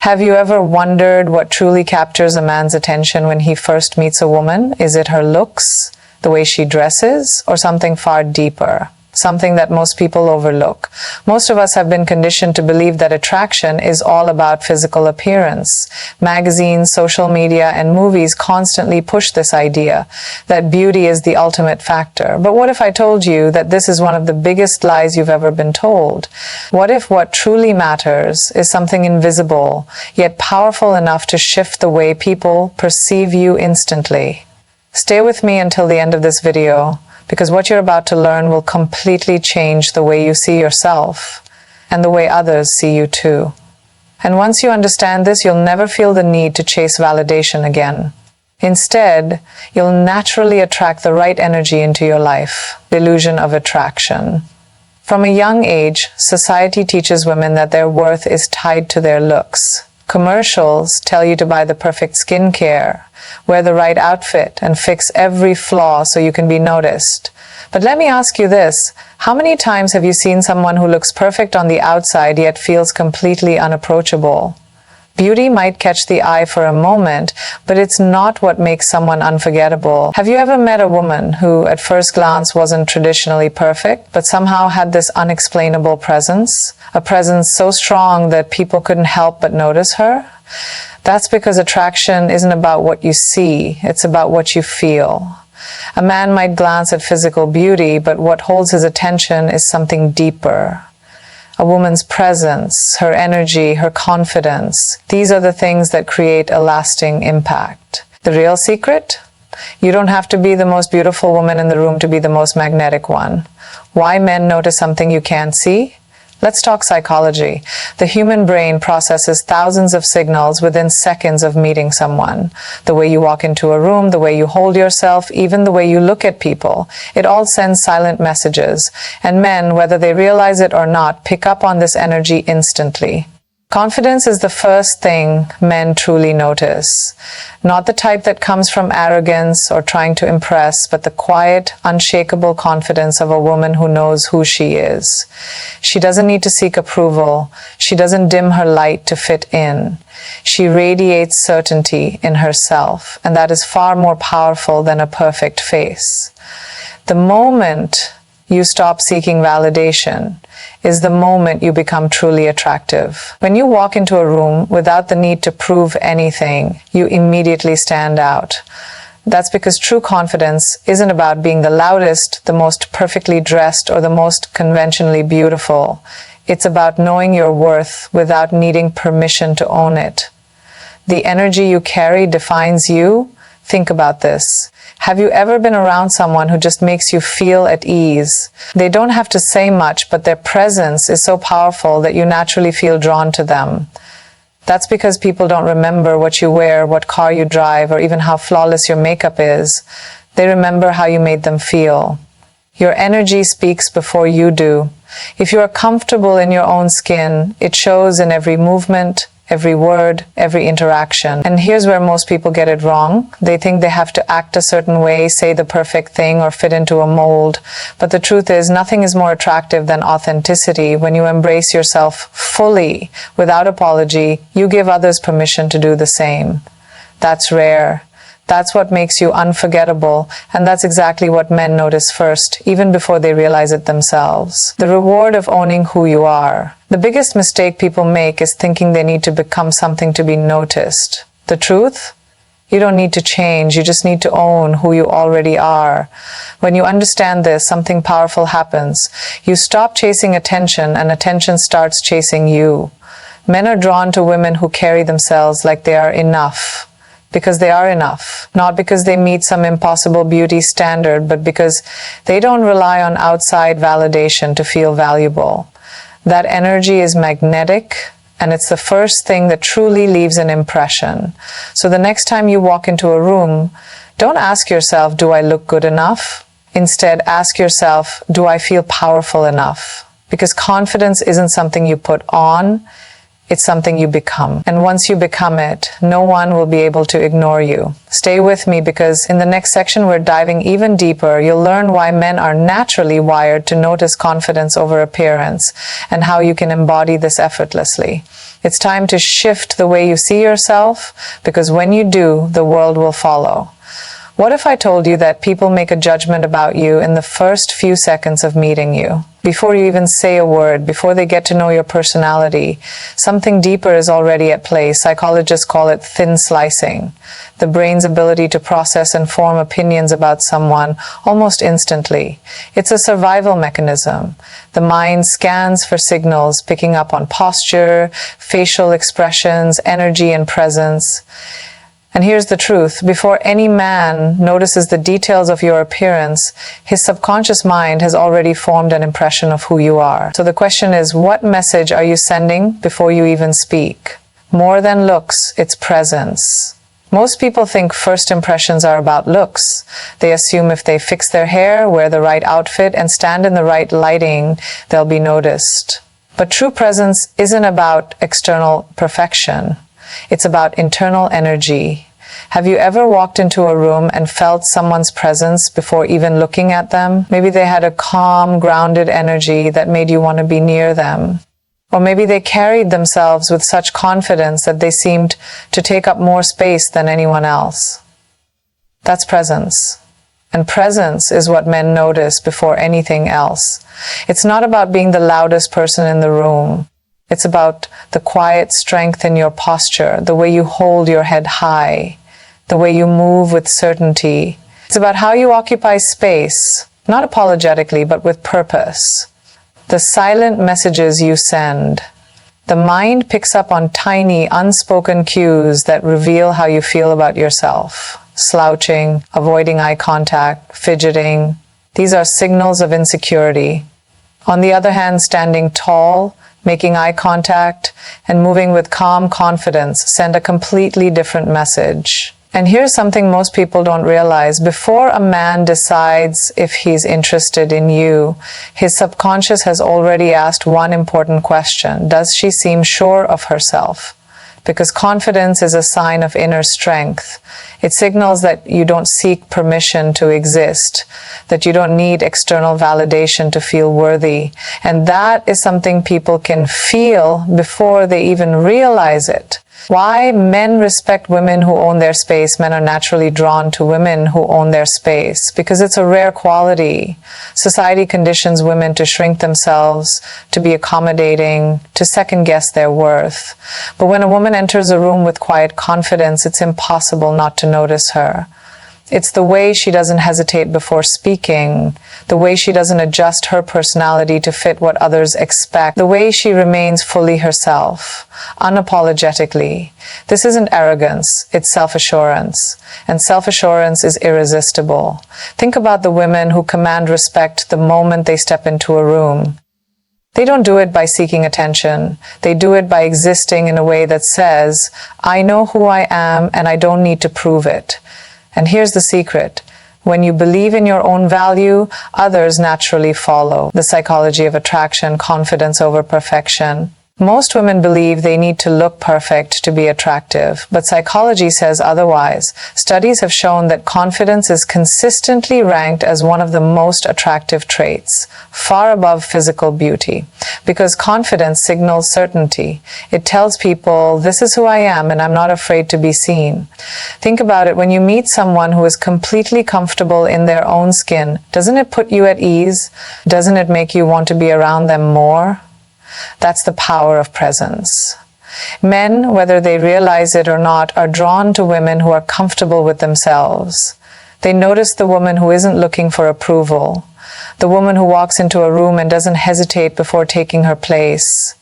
Have you ever wondered what truly captures a man's attention when he first meets a woman? Is it her looks, the way she dresses, or something far deeper? Something that most people overlook. Most of us have been conditioned to believe that attraction is all about physical appearance. Magazines, social media, and movies constantly push this idea that beauty is the ultimate factor. But what if I told you that this is one of the biggest lies you've ever been told? What if what truly matters is something invisible, yet powerful enough to shift the way people perceive you instantly? Stay with me until the end of this video, because what you're about to learn will completely change the way you see yourself and the way others see you too. And once you understand this, you'll never feel the need to chase validation again. Instead, you'll naturally attract the right energy into your life, the illusion of attraction. From a young age, society teaches women that their worth is tied to their looks. Commercials tell you to buy the perfect skincare, wear the right outfit, and fix every flaw so you can be noticed. But let me ask you this, how many times have you seen someone who looks perfect on the outside yet feels completely unapproachable? Beauty might catch the eye for a moment, but it's not what makes someone unforgettable. Have you ever met a woman who at first glance wasn't traditionally perfect, but somehow had this unexplainable presence? A presence so strong that people couldn't help but notice her? That's because attraction isn't about what you see, it's about what you feel. A man might glance at physical beauty, but what holds his attention is something deeper. A woman's presence, her energy, her confidence. These are the things that create a lasting impact. The real secret? You don't have to be the most beautiful woman in the room to be the most magnetic one. Why men notice something you can't see? Let's talk psychology. The human brain processes thousands of signals within seconds of meeting someone. The way you walk into a room, the way you hold yourself, even the way you look at people. It all sends silent messages. And men, whether they realize it or not, pick up on this energy instantly. Confidence is the first thing men truly notice. Not the type that comes from arrogance or trying to impress, but the quiet, unshakable confidence of a woman who knows who she is. She doesn't need to seek approval. She doesn't dim her light to fit in. She radiates certainty in herself, and that is far more powerful than a perfect face. The moment you stop seeking validation is the moment you become truly attractive. When you walk into a room without the need to prove anything, you immediately stand out. That's because true confidence isn't about being the loudest, the most perfectly dressed, or the most conventionally beautiful. It's about knowing your worth without needing permission to own it. The energy you carry defines you. Think about this. Have you ever been around someone who just makes you feel at ease? They don't have to say much, but their presence is so powerful that you naturally feel drawn to them. That's because people don't remember what you wear, what car you drive, or even how flawless your makeup is. They remember how you made them feel. Your energy speaks before you do. If you are comfortable in your own skin, it shows in every movement, every word, every interaction. And here's where most people get it wrong. They think they have to act a certain way, say the perfect thing, or fit into a mold. But the truth is, nothing is more attractive than authenticity. When you embrace yourself fully, without apology, you give others permission to do the same. That's rare. That's what makes you unforgettable, and that's exactly what men notice first, even before they realize it themselves. The reward of owning who you are. The biggest mistake people make is thinking they need to become something to be noticed. The truth? You don't need to change, you just need to own who you already are. When you understand this, something powerful happens. You stop chasing attention, and attention starts chasing you. Men are drawn to women who carry themselves like they are enough. Because they are enough. Not because they meet some impossible beauty standard, but because they don't rely on outside validation to feel valuable. That energy is magnetic, and it's the first thing that truly leaves an impression. So the next time you walk into a room, don't ask yourself, do I look good enough? Instead, ask yourself, do I feel powerful enough? Because confidence isn't something you put on, it's something you become. And once you become it, no one will be able to ignore you. Stay with me, because in the next section we're diving even deeper. You'll learn why men are naturally wired to notice confidence over appearance, and how you can embody this effortlessly. It's time to shift the way you see yourself, because when you do, the world will follow. What if I told you that people make a judgment about you in the first few seconds of meeting you? Before you even say a word, before they get to know your personality, something deeper is already at play. Psychologists call it thin slicing, the brain's ability to process and form opinions about someone almost instantly. It's a survival mechanism. The mind scans for signals, picking up on posture, facial expressions, energy, and presence. And here's the truth. Before any man notices the details of your appearance, his subconscious mind has already formed an impression of who you are. So the question is, what message are you sending before you even speak? More than looks, it's presence. Most people think first impressions are about looks. They assume if they fix their hair, wear the right outfit, and stand in the right lighting, they'll be noticed. But true presence isn't about external perfection. It's about internal energy. Have you ever walked into a room and felt someone's presence before even looking at them? Maybe they had a calm, grounded energy that made you want to be near them. Or maybe they carried themselves with such confidence that they seemed to take up more space than anyone else. That's presence. And presence is what men notice before anything else. It's not about being the loudest person in the room. It's about the quiet strength in your posture, the way you hold your head high, the way you move with certainty. It's about how you occupy space, not apologetically, but with purpose. The silent messages you send. The mind picks up on tiny, unspoken cues that reveal how you feel about yourself. Slouching, avoiding eye contact, fidgeting. These are signals of insecurity. On the other hand, standing tall, making eye contact, and moving with calm confidence send a completely different message. And here's something most people don't realize. Before a man decides if he's interested in you, his subconscious has already asked one important question. Does she seem sure of herself? Because confidence is a sign of inner strength. It signals that you don't seek permission to exist, that you don't need external validation to feel worthy. And that is something people can feel before they even realize it. Why men respect women who own their space. Men are naturally drawn to women who own their space because it's a rare quality. Society conditions women to shrink themselves, to be accommodating, to second guess their worth. But when a woman enters a room with quiet confidence, it's impossible not to notice her. It's the way she doesn't hesitate before speaking, the way she doesn't adjust her personality to fit what others expect, the way she remains fully herself, unapologetically. This isn't arrogance, it's self-assurance. And self-assurance is irresistible. Think about the women who command respect the moment they step into a room. They don't do it by seeking attention. They do it by existing in a way that says, I know who I am and I don't need to prove it. And here's the secret. When you believe in your own value, others naturally follow. The psychology of attraction, confidence over perfection. Most women believe they need to look perfect to be attractive, but psychology says otherwise. Studies have shown that confidence is consistently ranked as one of the most attractive traits, far above physical beauty, because confidence signals certainty. It tells people, this is who I am and I'm not afraid to be seen. Think about it. When you meet someone who is completely comfortable in their own skin, doesn't it put you at ease? Doesn't it make you want to be around them more? That's the power of presence. Men, whether they realize it or not, are drawn to women who are comfortable with themselves. They notice the woman who isn't looking for approval, the woman who walks into a room and doesn't hesitate before taking her place.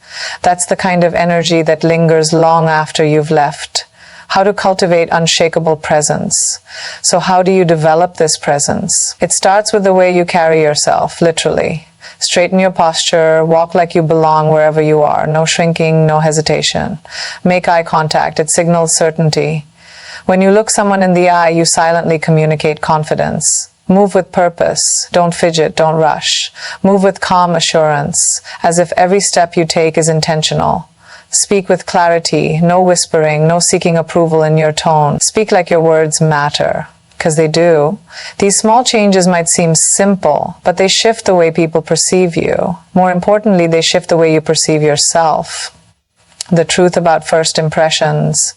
That's the kind of energy that lingers long after you've left. How to cultivate unshakable presence. So how do you develop this presence? It starts with the way you carry yourself, literally. Straighten your posture, walk like you belong wherever you are. No shrinking, no hesitation. Make eye contact, it signals certainty. When you look someone in the eye, you silently communicate confidence. Move with purpose, don't fidget, don't rush. Move with calm assurance, as if every step you take is intentional. Speak with clarity, no whispering, no seeking approval in your tone. Speak like your words matter. Because they do. These small changes might seem simple, but they shift the way people perceive you. More importantly, they shift the way you perceive yourself. the truth about first impressions.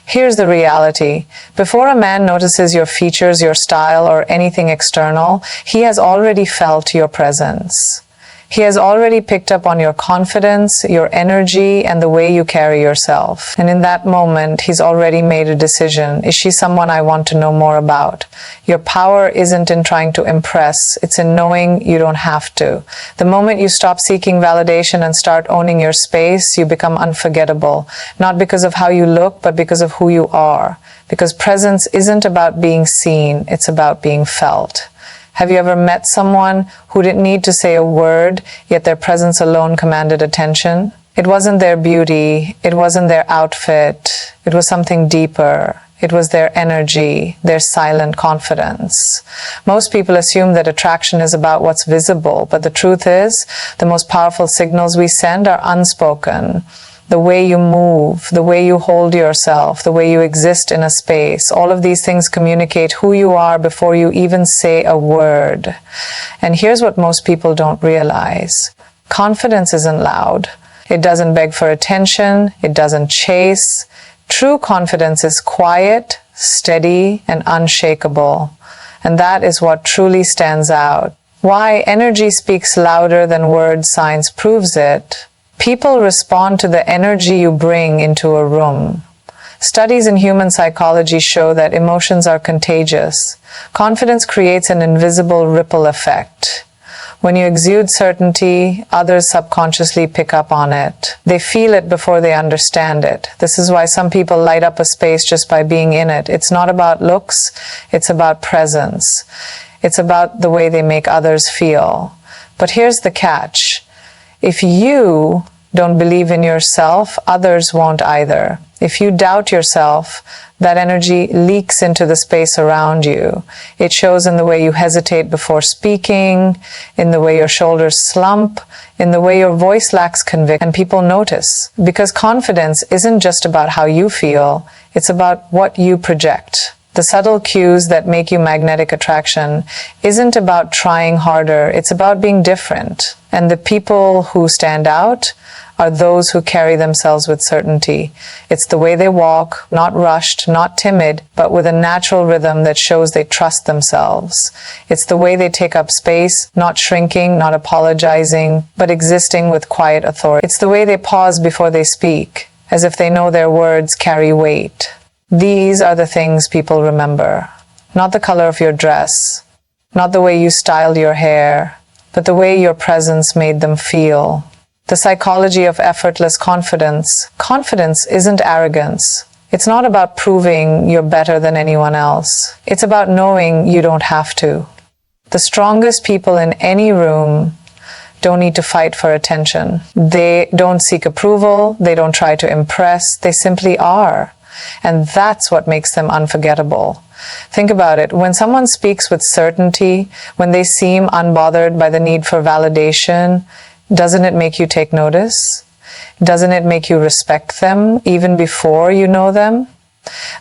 Here's the reality. Before a man notices your features, your style, or anything external, he has already felt your presence. He has already picked up on your confidence, your energy, and the way you carry yourself. And in that moment, he's already made a decision. Is she someone I want to know more about? Your power isn't in trying to impress. It's in knowing you don't have to. The moment you stop seeking validation and start owning your space, you become unforgettable. Not because of how you look, but because of who you are. Because presence isn't about being seen. It's about being felt. Have you ever met someone who didn't need to say a word, yet their presence alone commanded attention? It wasn't their beauty, it wasn't their outfit, it was something deeper. It was their energy, their silent confidence. Most people assume that attraction is about what's visible, but the truth is, the most powerful signals we send are unspoken. The way you move, the way you hold yourself, the way you exist in a space, all of these things communicate who you are before you even say a word. And here's what most people don't realize. Confidence isn't loud. It doesn't beg for attention. It doesn't chase. True confidence is quiet, steady, and unshakable. And that is what truly stands out. Why energy speaks louder than words, science proves it. People respond to the energy you bring into a room. Studies in human psychology show that emotions are contagious. Confidence creates an invisible ripple effect. When you exude certainty, others subconsciously pick up on it. They feel it before they understand it. This is why some people light up a space just by being in it. It's not about looks, it's about presence. It's about the way they make others feel. But here's the catch. If you don't believe in yourself, others won't either. If you doubt yourself, that energy leaks into the space around you. It shows in the way you hesitate before speaking, in the way your shoulders slump, in the way your voice lacks conviction, and people notice. Because confidence isn't just about how you feel, it's about what you project. The subtle cues that make you magnetic attraction isn't about trying harder, it's about being different. And the people who stand out are those who carry themselves with certainty. It's the way they walk, not rushed, not timid, but with a natural rhythm that shows they trust themselves. It's the way they take up space, not shrinking, not apologizing, but existing with quiet authority. It's the way they pause before they speak, as if they know their words carry weight. These are the things people remember. Not the color of your dress, not the way you styled your hair, but the way your presence made them feel. The psychology of effortless confidence. Confidence isn't arrogance. It's not about proving you're better than anyone else. It's about knowing you don't have to. The strongest people in any room don't need to fight for attention. They don't seek approval. They don't try to impress. They simply are. And that's what makes them unforgettable. Think about it. When someone speaks with certainty, when they seem unbothered by the need for validation, doesn't it make you take notice? Doesn't it make you respect them even before you know them?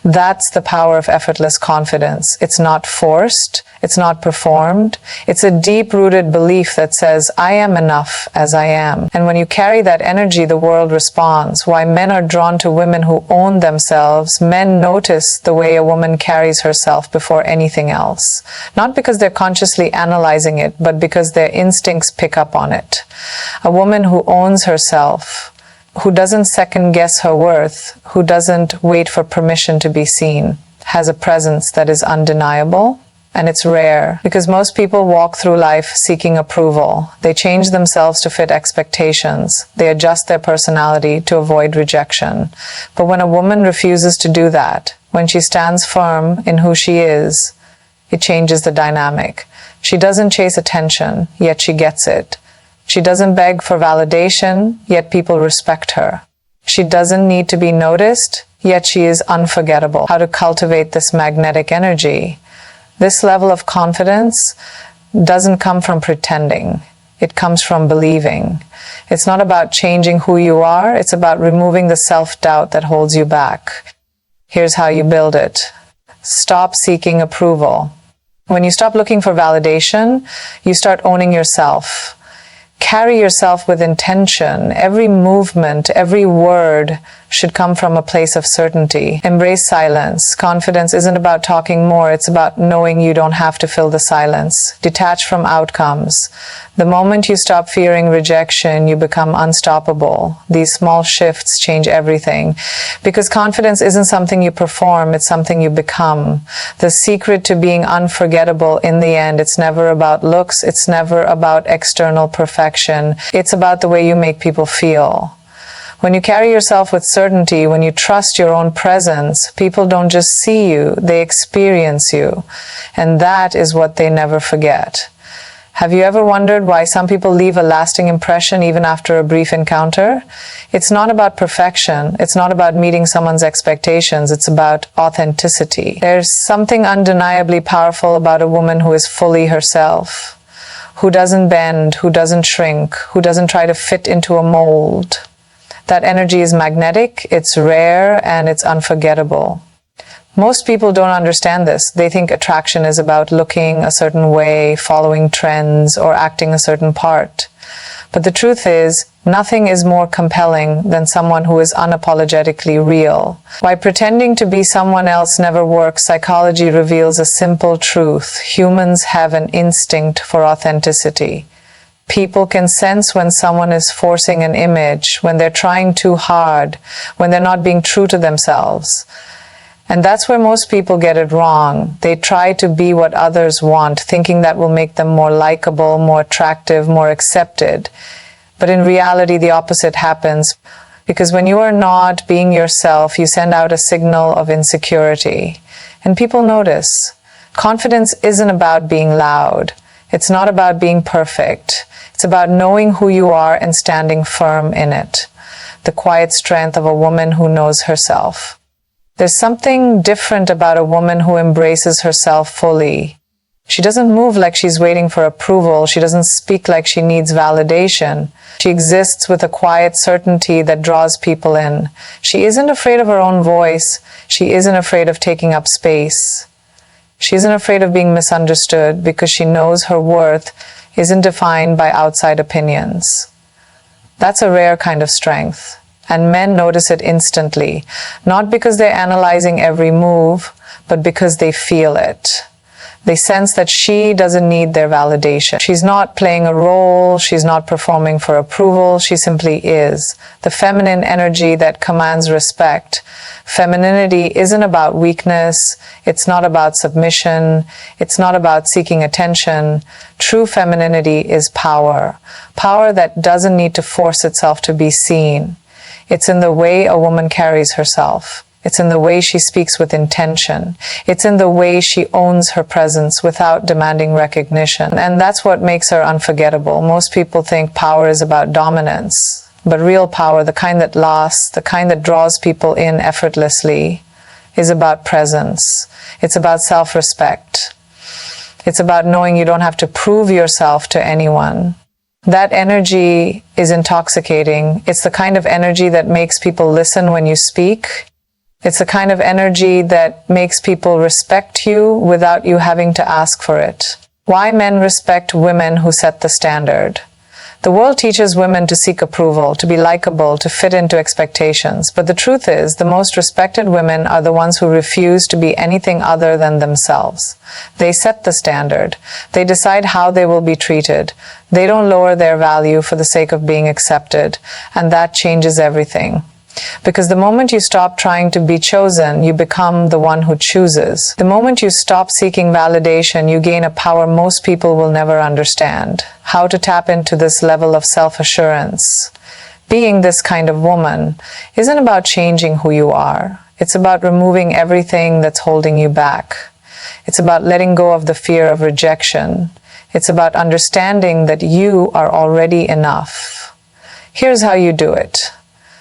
That's the power of effortless confidence. It's not forced. It's not performed. It's a deep-rooted belief that says, I am enough as I am. And when you carry that energy, the world responds. Why men are drawn to women who own themselves. Men notice the way a woman carries herself before anything else. Not because they're consciously analyzing it, but because their instincts pick up on it. A woman who owns herself, who doesn't second guess her worth, who doesn't wait for permission to be seen, has a presence that is undeniable, and it's rare because most people walk through life seeking approval. They change themselves to fit expectations. They adjust their personality to avoid rejection. But when a woman refuses to do that, when she stands firm in who she is, it changes the dynamic. She doesn't chase attention, yet she gets it. She doesn't beg for validation, yet people respect her. She doesn't need to be noticed, yet she is unforgettable. How to cultivate this magnetic energy? This level of confidence doesn't come from pretending. It comes from believing. It's not about changing who you are. It's about removing the self-doubt that holds you back. Here's how you build it. Stop seeking approval. When you stop looking for validation, you start owning yourself. Carry yourself with intention. Every movement, every word should come from a place of certainty. Embrace silence. Confidence isn't about talking more, it's about knowing you don't have to fill the silence. Detach from outcomes. The moment you stop fearing rejection, you become unstoppable. These small shifts change everything. Because confidence isn't something you perform, it's something you become. The secret to being unforgettable in the end, it's never about looks, it's never about external perfection. It's about the way you make people feel. When you carry yourself with certainty, when you trust your own presence, people don't just see you, they experience you. And that is what they never forget. Have you ever wondered why some people leave a lasting impression even after a brief encounter? It's not about perfection. It's not about meeting someone's expectations. It's about authenticity. There's something undeniably powerful about a woman who is fully herself, who doesn't bend, who doesn't shrink, who doesn't try to fit into a mold. That energy is magnetic, it's rare, and it's unforgettable. Most people don't understand this. They think attraction is about looking a certain way, following trends, or acting a certain part. But the truth is, nothing is more compelling than someone who is unapologetically real. Why pretending to be someone else never works, psychology reveals a simple truth. Humans have an instinct for authenticity. People can sense when someone is forcing an image, when they're trying too hard, when they're not being true to themselves. And that's where most people get it wrong. They try to be what others want, thinking that will make them more likable, more attractive, more accepted. But in reality, the opposite happens. Because when you are not being yourself, you send out a signal of insecurity. And people notice. Confidence isn't about being loud. It's not about being perfect. It's about knowing who you are and standing firm in it. The quiet strength of a woman who knows herself. There's something different about a woman who embraces herself fully. She doesn't move like she's waiting for approval. She doesn't speak like she needs validation. She exists with a quiet certainty that draws people in. She isn't afraid of her own voice. She isn't afraid of taking up space. She isn't afraid of being misunderstood because she knows her worth isn't defined by outside opinions. That's a rare kind of strength, and men notice it instantly, not because they're analyzing every move, but because they feel it. They sense that she doesn't need their validation. She's not playing a role, she's not performing for approval, she simply is. The feminine energy that commands respect. Femininity isn't about weakness, it's not about submission, it's not about seeking attention. True femininity is power. Power that doesn't need to force itself to be seen. It's in the way a woman carries herself. It's in the way she speaks with intention. It's in the way she owns her presence without demanding recognition. And that's what makes her unforgettable. Most people think power is about dominance. But real power, the kind that lasts, the kind that draws people in effortlessly, is about presence. It's about self-respect. It's about knowing you don't have to prove yourself to anyone. That energy is intoxicating. It's the kind of energy that makes people listen when you speak. It's the kind of energy that makes people respect you without you having to ask for it. Why men respect women who set the standard? The world teaches women to seek approval, to be likable, to fit into expectations. But the truth is, the most respected women are the ones who refuse to be anything other than themselves. They set the standard. They decide how they will be treated. They don't lower their value for the sake of being accepted. And that changes everything. Because the moment you stop trying to be chosen, you become the one who chooses. The moment you stop seeking validation, you gain a power most people will never understand. How to tap into this level of self-assurance. Being this kind of woman isn't about changing who you are. It's about removing everything that's holding you back. It's about letting go of the fear of rejection. It's about understanding that you are already enough. Here's how you do it.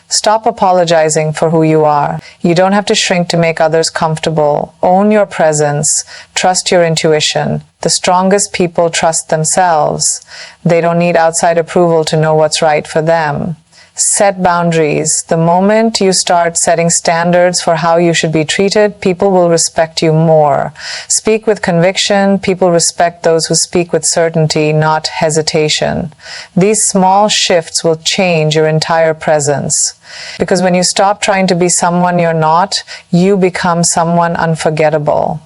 Stop apologizing for who you are. You don't have to shrink to make others comfortable. Own your presence. Trust your intuition. The strongest people trust themselves. They don't need outside approval to know what's right for them. Set boundaries. The moment you start setting standards for how you should be treated, people will respect you more. Speak with conviction. People respect those who speak with certainty, not hesitation. These small shifts will change your entire presence. Because when you stop trying to be someone you're not, you become someone unforgettable.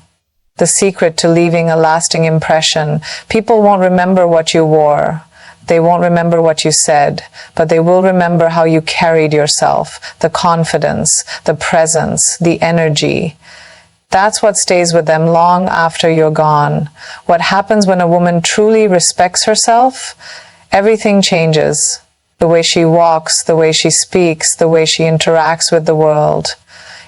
The secret to leaving a lasting impression: people won't remember what you wore. They won't remember what you said, but they will remember how you carried yourself, the confidence, the presence, the energy. That's what stays with them long after you're gone. What happens when a woman truly respects herself? Everything changes. The way she walks, the way she speaks, the way she interacts with the world.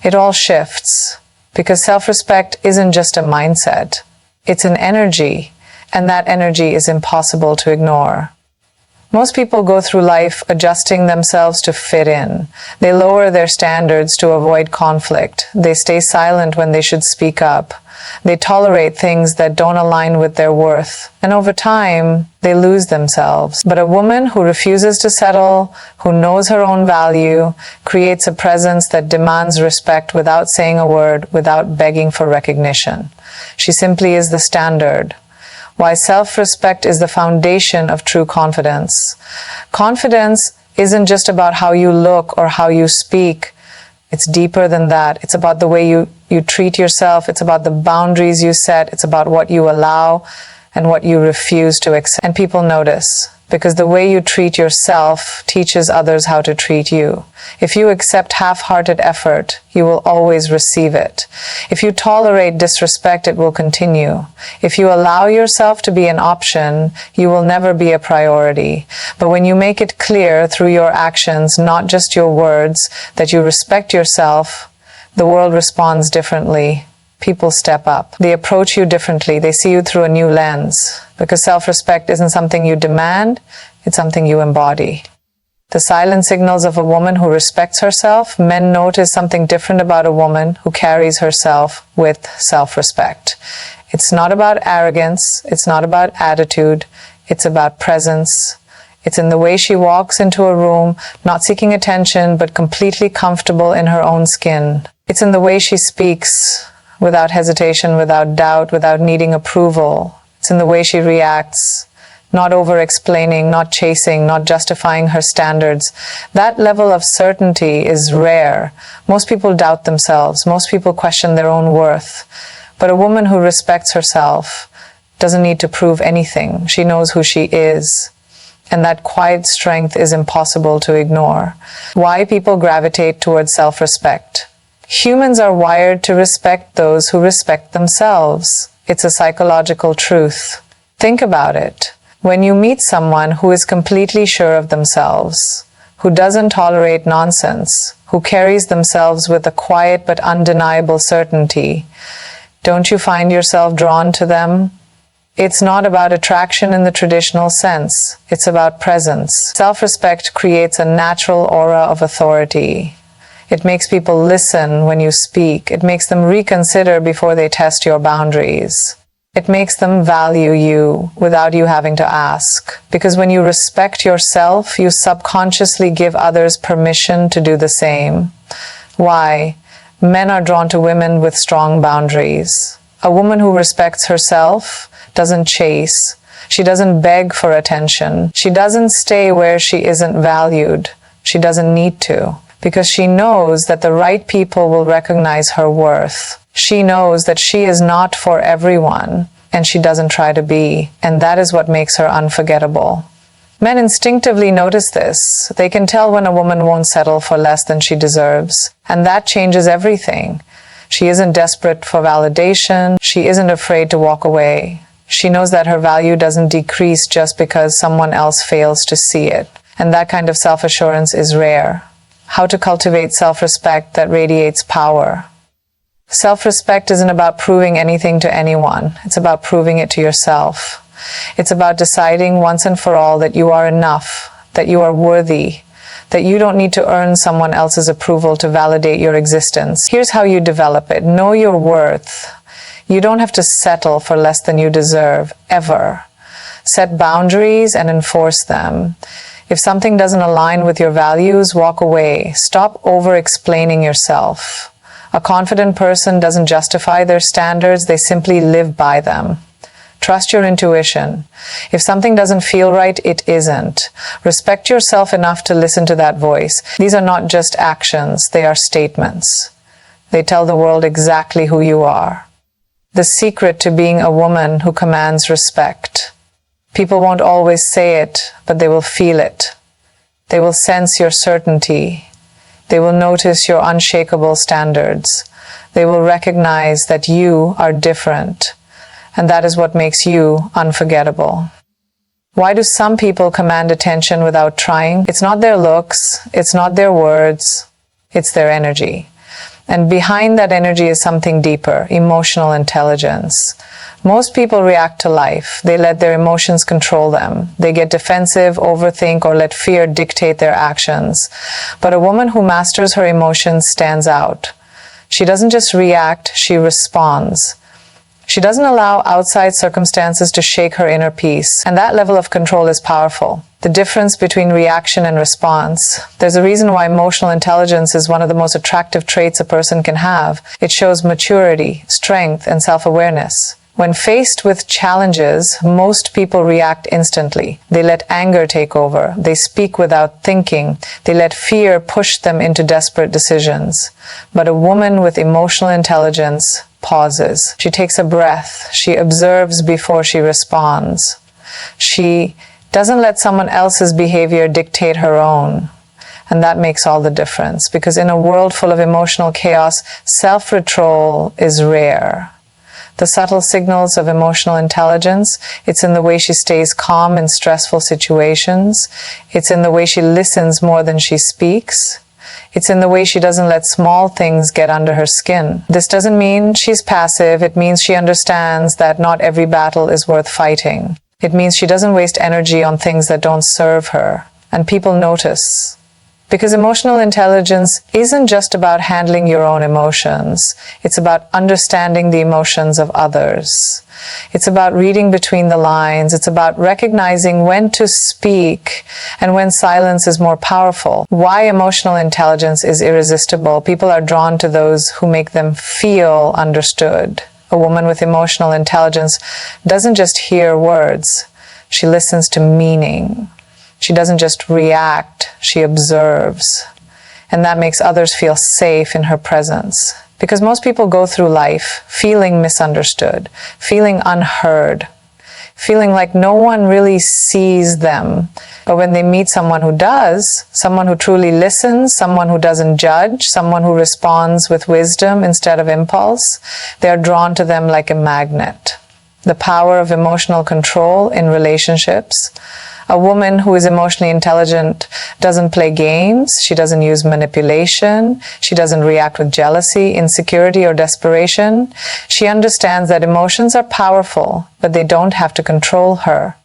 It all shifts. Because self-respect isn't just a mindset. It's an energy, and that energy is impossible to ignore. Most people go through life adjusting themselves to fit in. They lower their standards to avoid conflict. They stay silent when they should speak up. They tolerate things that don't align with their worth. And over time, they lose themselves. But a woman who refuses to settle, who knows her own value, creates a presence that demands respect without saying a word, without begging for recognition. She simply is the standard. Why self-respect is the foundation of true confidence. Confidence isn't just about how you look or how you speak. It's deeper than that. It's about the way you treat yourself. It's about the boundaries you set. It's about what you allow and what you refuse to accept. And people notice, because the way you treat yourself teaches others how to treat you. If you accept half-hearted effort, you will always receive it. If you tolerate disrespect, it will continue. If you allow yourself to be an option, you will never be a priority. But when you make it clear through your actions, not just your words, that you respect yourself, the world responds differently. People step up. They approach you differently. They see you through a new lens. Because self-respect isn't something you demand, it's something you embody. The silent signals of a woman who respects herself: men notice something different about a woman who carries herself with self-respect. It's not about arrogance. It's not about attitude. It's about presence. It's in the way she walks into a room, not seeking attention, but completely comfortable in her own skin. It's in the way she speaks, without hesitation, without doubt, without needing approval. It's in the way she reacts, not over-explaining, not chasing, not justifying her standards. That level of certainty is rare. Most people doubt themselves. Most people question their own worth. But a woman who respects herself doesn't need to prove anything. She knows who she is. And that quiet strength is impossible to ignore. Why people gravitate towards self-respect? Humans are wired to respect those who respect themselves. It's a psychological truth. Think about it. When you meet someone who is completely sure of themselves, who doesn't tolerate nonsense, who carries themselves with a quiet but undeniable certainty, don't you find yourself drawn to them? It's not about attraction in the traditional sense. It's about presence. Self-respect creates a natural aura of authority. It makes people listen when you speak. It makes them reconsider before they test your boundaries. It makes them value you without you having to ask. Because when you respect yourself, you subconsciously give others permission to do the same. Why? Men are drawn to women with strong boundaries. A woman who respects herself doesn't chase. She doesn't beg for attention. She doesn't stay where she isn't valued. She doesn't need to. Because she knows that the right people will recognize her worth. She knows that she is not for everyone, and she doesn't try to be, and that is what makes her unforgettable. Men instinctively notice this. They can tell when a woman won't settle for less than she deserves, and that changes everything. She isn't desperate for validation. She isn't afraid to walk away. She knows that her value doesn't decrease just because someone else fails to see it, and that kind of self-assurance is rare. How to cultivate self-respect that radiates power. Self-respect isn't about proving anything to anyone. It's about proving it to yourself. It's about deciding once and for all that you are enough, that you are worthy, that you don't need to earn someone else's approval to validate your existence. Here's how you develop it. Know your worth. You don't have to settle for less than you deserve, ever. Set boundaries and enforce them. If something doesn't align with your values, walk away. Stop over-explaining yourself. A confident person doesn't justify their standards, they simply live by them. Trust your intuition. If something doesn't feel right, it isn't. Respect yourself enough to listen to that voice. These are not just actions, they are statements. They tell the world exactly who you are. The secret to being a woman who commands respect. People won't always say it, but they will feel it. They will sense your certainty. They will notice your unshakable standards. They will recognize that you are different. And that is what makes you unforgettable. Why do some people command attention without trying? It's not their looks, it's not their words, it's their energy. And behind that energy is something deeper, emotional intelligence. Most people react to life. They let their emotions control them. They get defensive, overthink, or let fear dictate their actions. But a woman who masters her emotions stands out. She doesn't just react, she responds. She doesn't allow outside circumstances to shake her inner peace, and that level of control is powerful. The difference between reaction and response. There's a reason why emotional intelligence is one of the most attractive traits a person can have. It shows maturity, strength, and self-awareness. When faced with challenges, most people react instantly. They let anger take over. They speak without thinking. They let fear push them into desperate decisions. But a woman with emotional intelligence pauses. She takes a breath. She observes before she responds. She doesn't let someone else's behavior dictate her own. And that makes all the difference, because in a world full of emotional chaos, self-control is rare. The subtle signals of emotional intelligence, it's in the way she stays calm in stressful situations. It's in the way she listens more than she speaks. It's in the way she doesn't let small things get under her skin. This doesn't mean she's passive. It means she understands that not every battle is worth fighting. It means she doesn't waste energy on things that don't serve her. And people notice. Because emotional intelligence isn't just about handling your own emotions. It's about understanding the emotions of others. It's about reading between the lines. It's about recognizing when to speak and when silence is more powerful. Why emotional intelligence is irresistible. People are drawn to those who make them feel understood. A woman with emotional intelligence doesn't just hear words. She listens to meaning. She doesn't just react, she observes. And that makes others feel safe in her presence. Because most people go through life feeling misunderstood, feeling unheard, feeling like no one really sees them. But when they meet someone who does, someone who truly listens, someone who doesn't judge, someone who responds with wisdom instead of impulse, they are drawn to them like a magnet. The power of emotional control in relationships. A woman who is emotionally intelligent doesn't play games, she doesn't use manipulation, she doesn't react with jealousy, insecurity, or desperation. She understands that emotions are powerful, but they don't have to control her.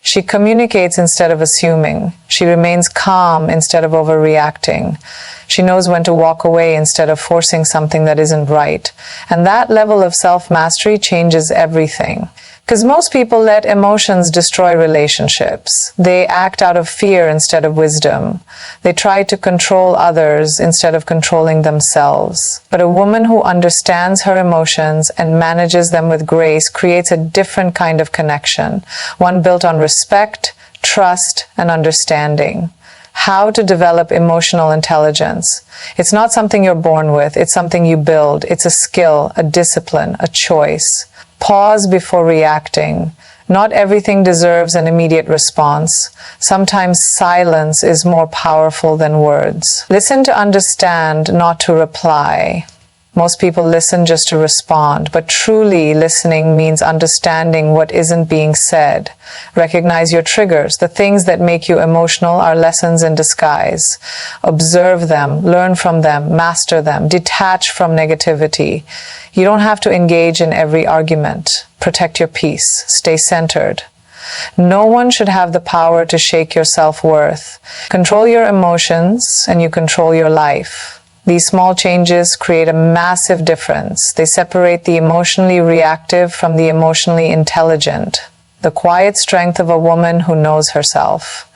She communicates instead of assuming. She remains calm instead of overreacting. She knows when to walk away instead of forcing something that isn't right. And that level of self-mastery changes everything. Because most people let emotions destroy relationships. They act out of fear instead of wisdom. They try to control others instead of controlling themselves. But a woman who understands her emotions and manages them with grace creates a different kind of connection, one built on respect, trust, and understanding. How to develop emotional intelligence. It's not something you're born with, it's something you build. It's a skill, a discipline, a choice. Pause before reacting. Not everything deserves an immediate response. Sometimes silence is more powerful than words. Listen to understand, not to reply. Most people listen just to respond, but truly listening means understanding what isn't being said. Recognize your triggers. The things that make you emotional are lessons in disguise. Observe them, learn from them, master them, detach from negativity. You don't have to engage in every argument. Protect your peace. Stay centered. No one should have the power to shake your self-worth. Control your emotions and you control your life. These small changes create a massive difference. They separate the emotionally reactive from the emotionally intelligent. The quiet strength of a woman who knows herself.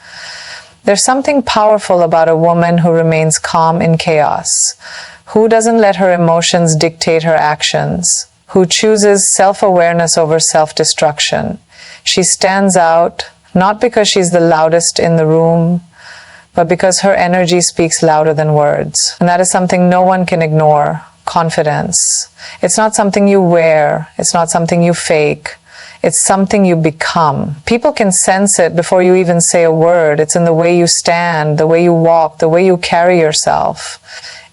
There's something powerful about a woman who remains calm in chaos, who doesn't let her emotions dictate her actions, who chooses self-awareness over self-destruction. She stands out, not because she's the loudest in the room, but because her energy speaks louder than words. And that is something no one can ignore: confidence. It's not something you wear. It's not something you fake. It's something you become. People can sense it before you even say a word. It's in the way you stand, the way you walk, the way you carry yourself.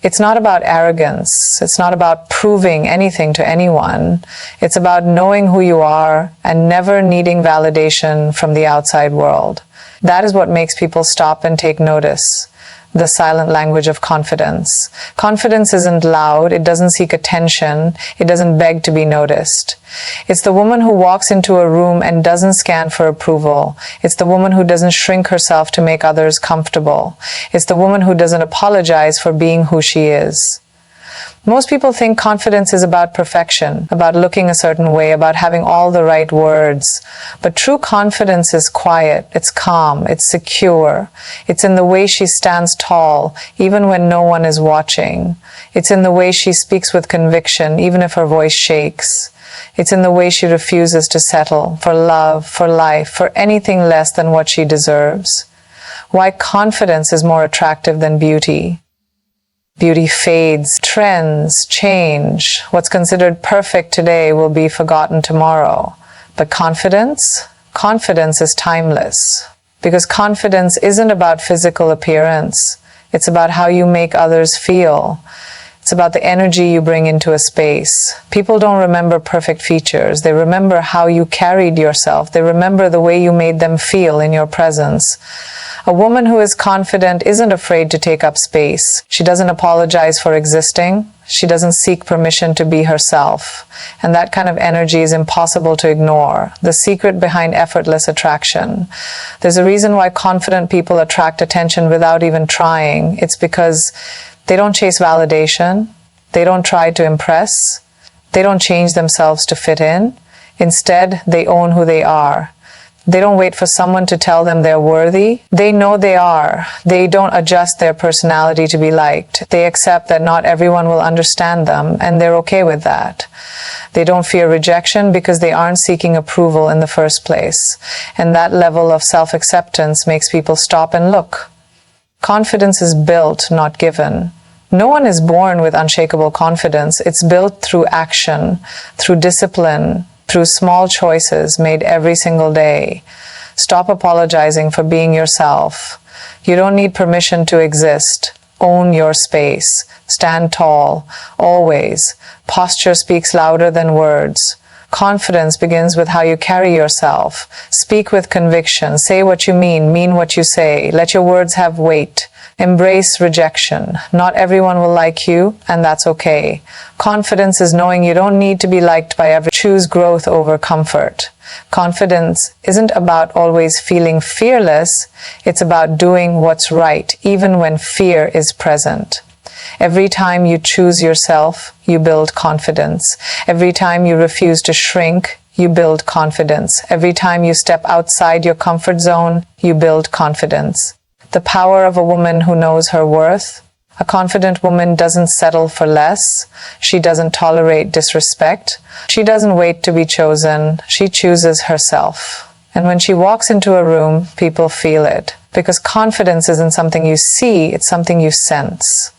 It's not about arrogance. It's not about proving anything to anyone. It's about knowing who you are and never needing validation from the outside world. That is what makes people stop and take notice. The silent language of confidence. Confidence isn't loud. It doesn't seek attention. It doesn't beg to be noticed. It's the woman who walks into a room and doesn't scan for approval. It's the woman who doesn't shrink herself to make others comfortable. It's the woman who doesn't apologize for being who she is. Most people think confidence is about perfection, about looking a certain way, about having all the right words. But true confidence is quiet, it's calm, it's secure. It's in the way she stands tall, even when no one is watching. It's in the way she speaks with conviction, even if her voice shakes. It's in the way she refuses to settle for love, for life, for anything less than what she deserves. Why confidence is more attractive than beauty. Beauty fades, trends change. What's considered perfect today will be forgotten tomorrow. But confidence? Confidence is timeless. Because confidence isn't about physical appearance. It's about how you make others feel. It's about the energy you bring into a space. People don't remember perfect features. They remember how you carried yourself. They remember the way you made them feel in your presence. A woman who is confident isn't afraid to take up space. She doesn't apologize for existing. She doesn't seek permission to be herself. And that kind of energy is impossible to ignore. The secret behind effortless attraction. There's a reason why confident people attract attention without even trying. It's because they don't chase validation. They don't try to impress. They don't change themselves to fit in. Instead, they own who they are. They don't wait for someone to tell them they're worthy. They know they are. They don't adjust their personality to be liked. They accept that not everyone will understand them, and they're okay with that. They don't fear rejection because they aren't seeking approval in the first place. And that level of self-acceptance makes people stop and look. Confidence is built, not given. No one is born with unshakable confidence. It's built through action, through discipline, through small choices made every single day. Stop apologizing for being yourself. You don't need permission to exist. Own your space. Stand tall, always. Posture speaks louder than words. Confidence begins with how you carry yourself. Speak with conviction. Say what you mean what you say. Let your words have weight. Embrace rejection. Not everyone will like you, and that's okay. Confidence is knowing you don't need to be liked by everyone. Choose growth over comfort. Confidence isn't about always feeling fearless. It's about doing what's right, even when fear is present. Every time you choose yourself, you build confidence. Every time you refuse to shrink, you build confidence. Every time you step outside your comfort zone, you build confidence. The power of a woman who knows her worth. A confident woman doesn't settle for less. She doesn't tolerate disrespect. She doesn't wait to be chosen. She chooses herself. And when she walks into a room, people feel it. Because confidence isn't something you see, it's something you sense.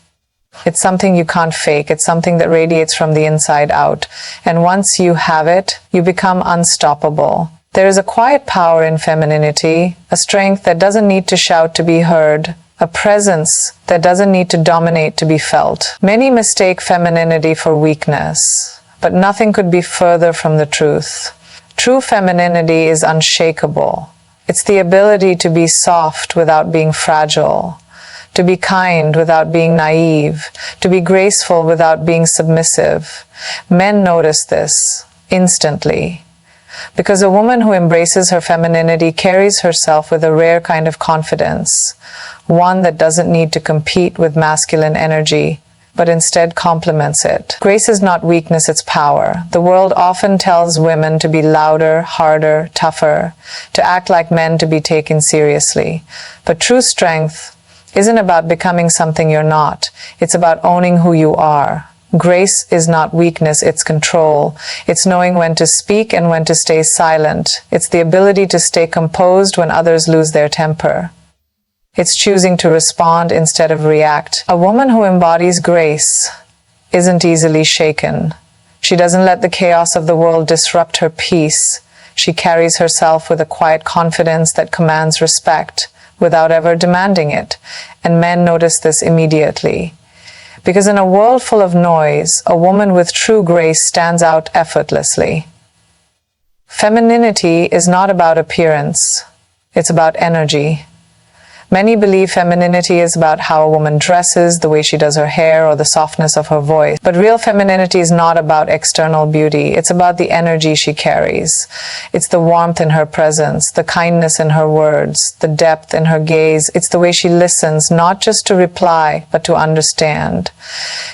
It's something you can't fake. It's something that radiates from the inside out. And once you have it, you become unstoppable. There is a quiet power in femininity, a strength that doesn't need to shout to be heard, a presence that doesn't need to dominate to be felt. Many mistake femininity for weakness, but nothing could be further from the truth. True femininity is unshakable. It's the ability to be soft without being fragile, to be kind without being naive, to be graceful without being submissive. Men notice this instantly. Because a woman who embraces her femininity carries herself with a rare kind of confidence, one that doesn't need to compete with masculine energy. but instead complements it. Grace is not weakness, it's power. The world often tells women to be louder, harder, tougher, to act like men to be taken seriously. But true strength isn't about becoming something you're not. It's about owning who you are. Grace is not weakness, it's control. It's knowing when to speak and when to stay silent. It's the ability to stay composed when others lose their temper. It's choosing to respond instead of react. A woman who embodies grace isn't easily shaken. She doesn't let the chaos of the world disrupt her peace. She carries herself with a quiet confidence that commands respect without ever demanding it. And men notice this immediately. Because in a world full of noise, a woman with true grace stands out effortlessly. Femininity is not about appearance. It's about energy. Many believe femininity is about how a woman dresses, the way she does her hair, or the softness of her voice. But real femininity is not about external beauty. It's about the energy she carries. It's the warmth in her presence, the kindness in her words, the depth in her gaze. It's the way she listens, not just to reply, but to understand.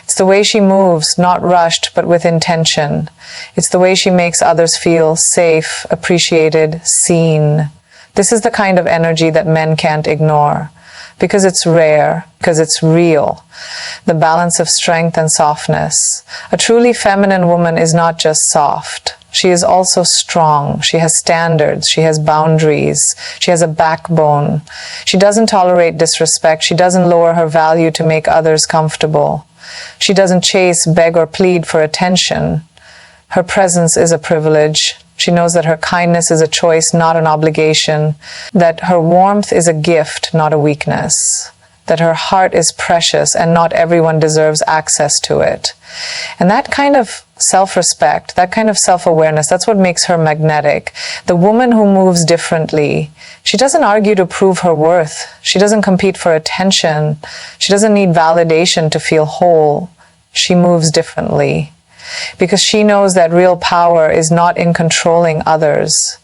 It's the way she moves, not rushed, but with intention. It's the way she makes others feel safe, appreciated, seen. This is the kind of energy that men can't ignore, because it's rare, because it's real. The balance of strength and softness. A truly feminine woman is not just soft. She is also strong. She has standards. She has boundaries. She has a backbone. She doesn't tolerate disrespect. She doesn't lower her value to make others comfortable. She doesn't chase, beg, or plead for attention. Her presence is a privilege. She knows that her kindness is a choice, not an obligation, that her warmth is a gift, not a weakness, that her heart is precious and not everyone deserves access to it. And that kind of self-respect, that kind of self-awareness, that's what makes her magnetic. The woman who moves differently, she doesn't argue to prove her worth. She doesn't compete for attention. She doesn't need validation to feel whole. She moves differently. Because she knows that real power is not in controlling others,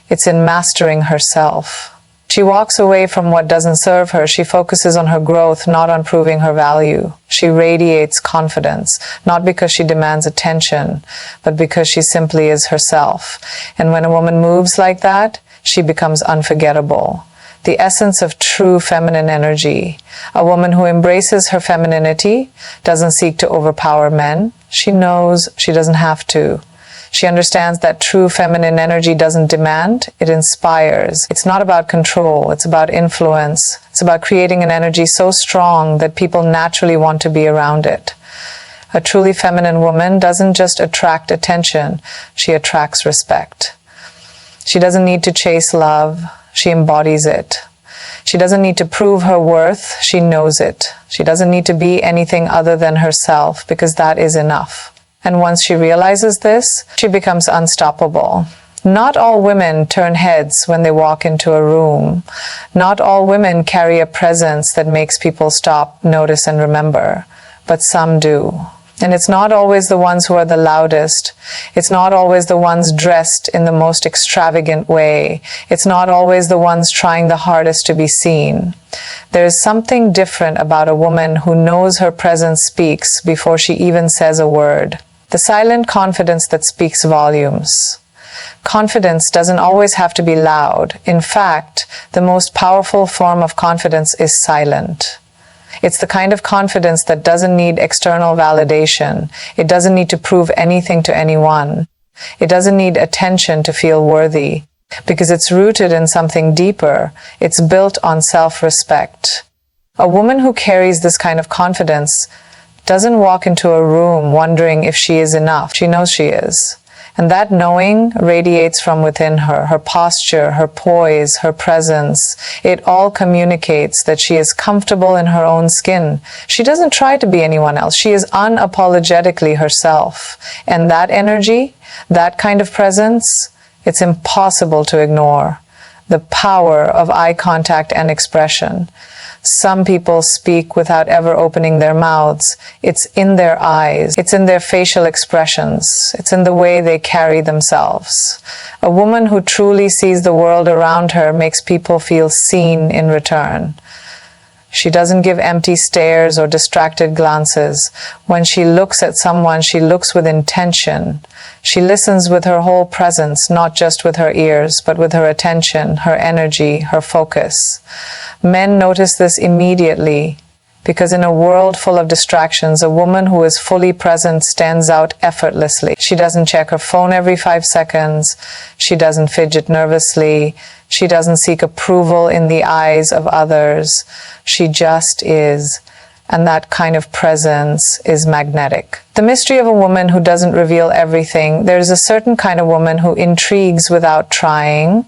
it's in mastering herself. She walks away from what doesn't serve her. She focuses on her growth, not on proving her value. She radiates confidence, not because she demands attention, but because she simply is herself. And when a woman moves like that, she becomes unforgettable. The essence of true feminine energy. A woman who embraces her femininity doesn't seek to overpower men. She knows she doesn't have to. She understands that true feminine energy doesn't demand, it inspires. It's not about control, it's about influence. It's about creating an energy so strong that people naturally want to be around it. A truly feminine woman doesn't just attract attention, she attracts respect. She doesn't need to chase love. She embodies it. She doesn't need to prove her worth. She knows it. She doesn't need to be anything other than herself because that is enough. And once she realizes this, she becomes unstoppable. Not all women turn heads when they walk into a room. Not all women carry a presence that makes people stop, notice, and remember. But some do. And it's not always the ones who are the loudest. It's not always the ones dressed in the most extravagant way. It's not always the ones trying the hardest to be seen. There is something different about a woman who knows her presence speaks before she even says a word. The silent confidence that speaks volumes. Confidence doesn't always have to be loud. In fact, the most powerful form of confidence is silent. It's the kind of confidence that doesn't need external validation. It doesn't need to prove anything to anyone. It doesn't need attention to feel worthy, because it's rooted in something deeper. It's built on self-respect. A woman who carries this kind of confidence doesn't walk into a room wondering if she is enough. She knows she is. And that knowing radiates from within her. Her posture, her poise, her presence. It all communicates that she is comfortable in her own skin. She doesn't try to be anyone else. She is unapologetically herself. And that energy, that kind of presence, it's impossible to ignore. The power of eye contact and expression. Some people speak without ever opening their mouths. It's in their eyes. It's in their facial expressions. It's in the way they carry themselves. A woman who truly sees the world around her makes people feel seen in return. She doesn't give empty stares or distracted glances. When she looks at someone, she looks with intention. She listens with her whole presence, not just with her ears, but with her attention, her energy, her focus. Men notice this immediately, because in a world full of distractions, a woman who is fully present stands out effortlessly. She doesn't check her phone every 5 seconds. She doesn't fidget nervously. She doesn't seek approval in the eyes of others. She just is. And that kind of presence is magnetic. The mystery of a woman who doesn't reveal everything. There's a certain kind of woman who intrigues without trying.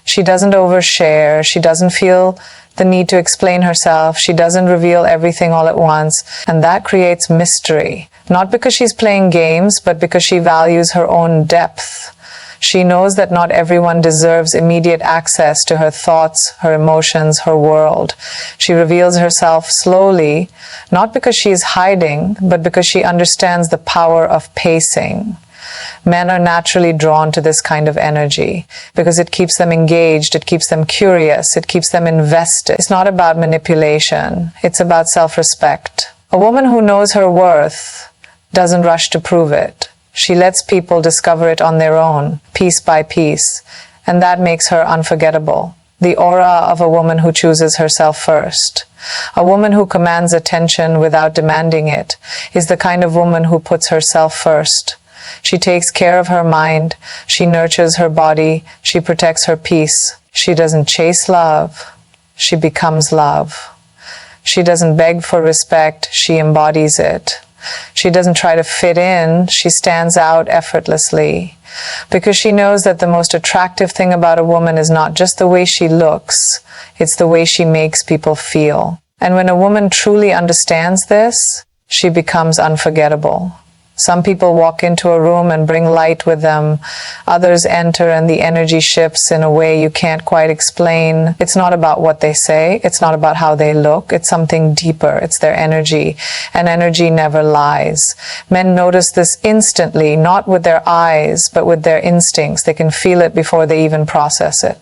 She doesn't overshare. She doesn't feel the need to explain herself. She doesn't reveal everything all at once. And that creates mystery. Not because she's playing games, but because she values her own depth. She knows that not everyone deserves immediate access to her thoughts, her emotions, her world. She reveals herself slowly, not because she is hiding, but because she understands the power of pacing. Men are naturally drawn to this kind of energy because it keeps them engaged, it keeps them curious, it keeps them invested. It's not about manipulation, it's about self-respect. A woman who knows her worth doesn't rush to prove it. She lets people discover it on their own, piece by piece, and that makes her unforgettable. The aura of a woman who chooses herself first. A woman who commands attention without demanding it is the kind of woman who puts herself first. She takes care of her mind, she nurtures her body, she protects her peace. She doesn't chase love, she becomes love. She doesn't beg for respect, she embodies it. She doesn't try to fit in, she stands out effortlessly. Because she knows that the most attractive thing about a woman is not just the way she looks, it's the way she makes people feel. And when a woman truly understands this, she becomes unforgettable. Some people walk into a room and bring light with them. Others enter and the energy shifts in a way you can't quite explain. It's not about what they say. It's not about how they look. It's something deeper. It's their energy. And energy never lies. Men notice this instantly, not with their eyes, but with their instincts. They can feel it before they even process it.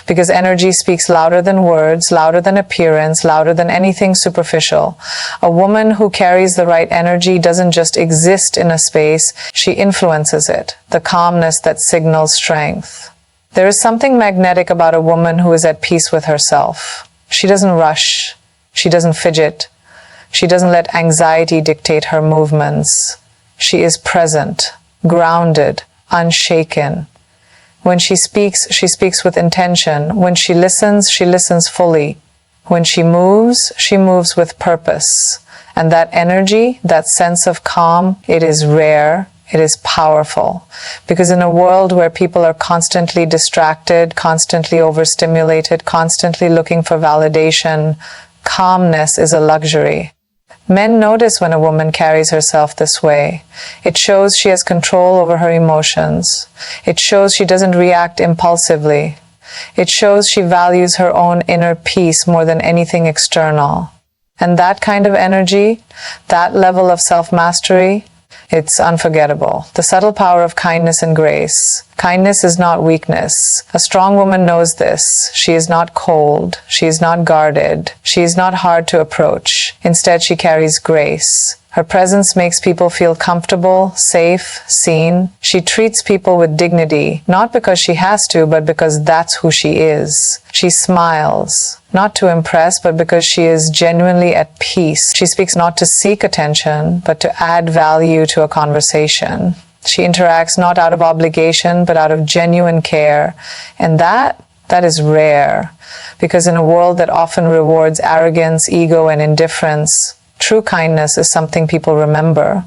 Because energy speaks louder than words, louder than appearance, louder than anything superficial. A woman who carries the right energy doesn't just exist in a space, she influences it, the calmness that signals strength. There is something magnetic about a woman who is at peace with herself. She doesn't rush, she doesn't fidget, she doesn't let anxiety dictate her movements. She is present, grounded, unshaken. When she speaks with intention. When she listens fully. When she moves with purpose. And that energy, that sense of calm, it is rare, it is powerful. Because in a world where people are constantly distracted, constantly overstimulated, constantly looking for validation, calmness is a luxury. Men notice when a woman carries herself this way. It shows she has control over her emotions. It shows she doesn't react impulsively. It shows she values her own inner peace more than anything external. And that kind of energy, that level of self-mastery, it's unforgettable. The subtle power of kindness and grace. Kindness is not weakness. A strong woman knows this. She is not cold. She is not guarded. She is not hard to approach. Instead, she carries grace. Her presence makes people feel comfortable, safe, seen. She treats people with dignity, not because she has to, but because that's who she is. She smiles, not to impress, but because she is genuinely at peace. She speaks not to seek attention, but to add value to a conversation. She interacts not out of obligation, but out of genuine care. And that is rare, because in a world that often rewards arrogance, ego, and indifference, true kindness is something people remember.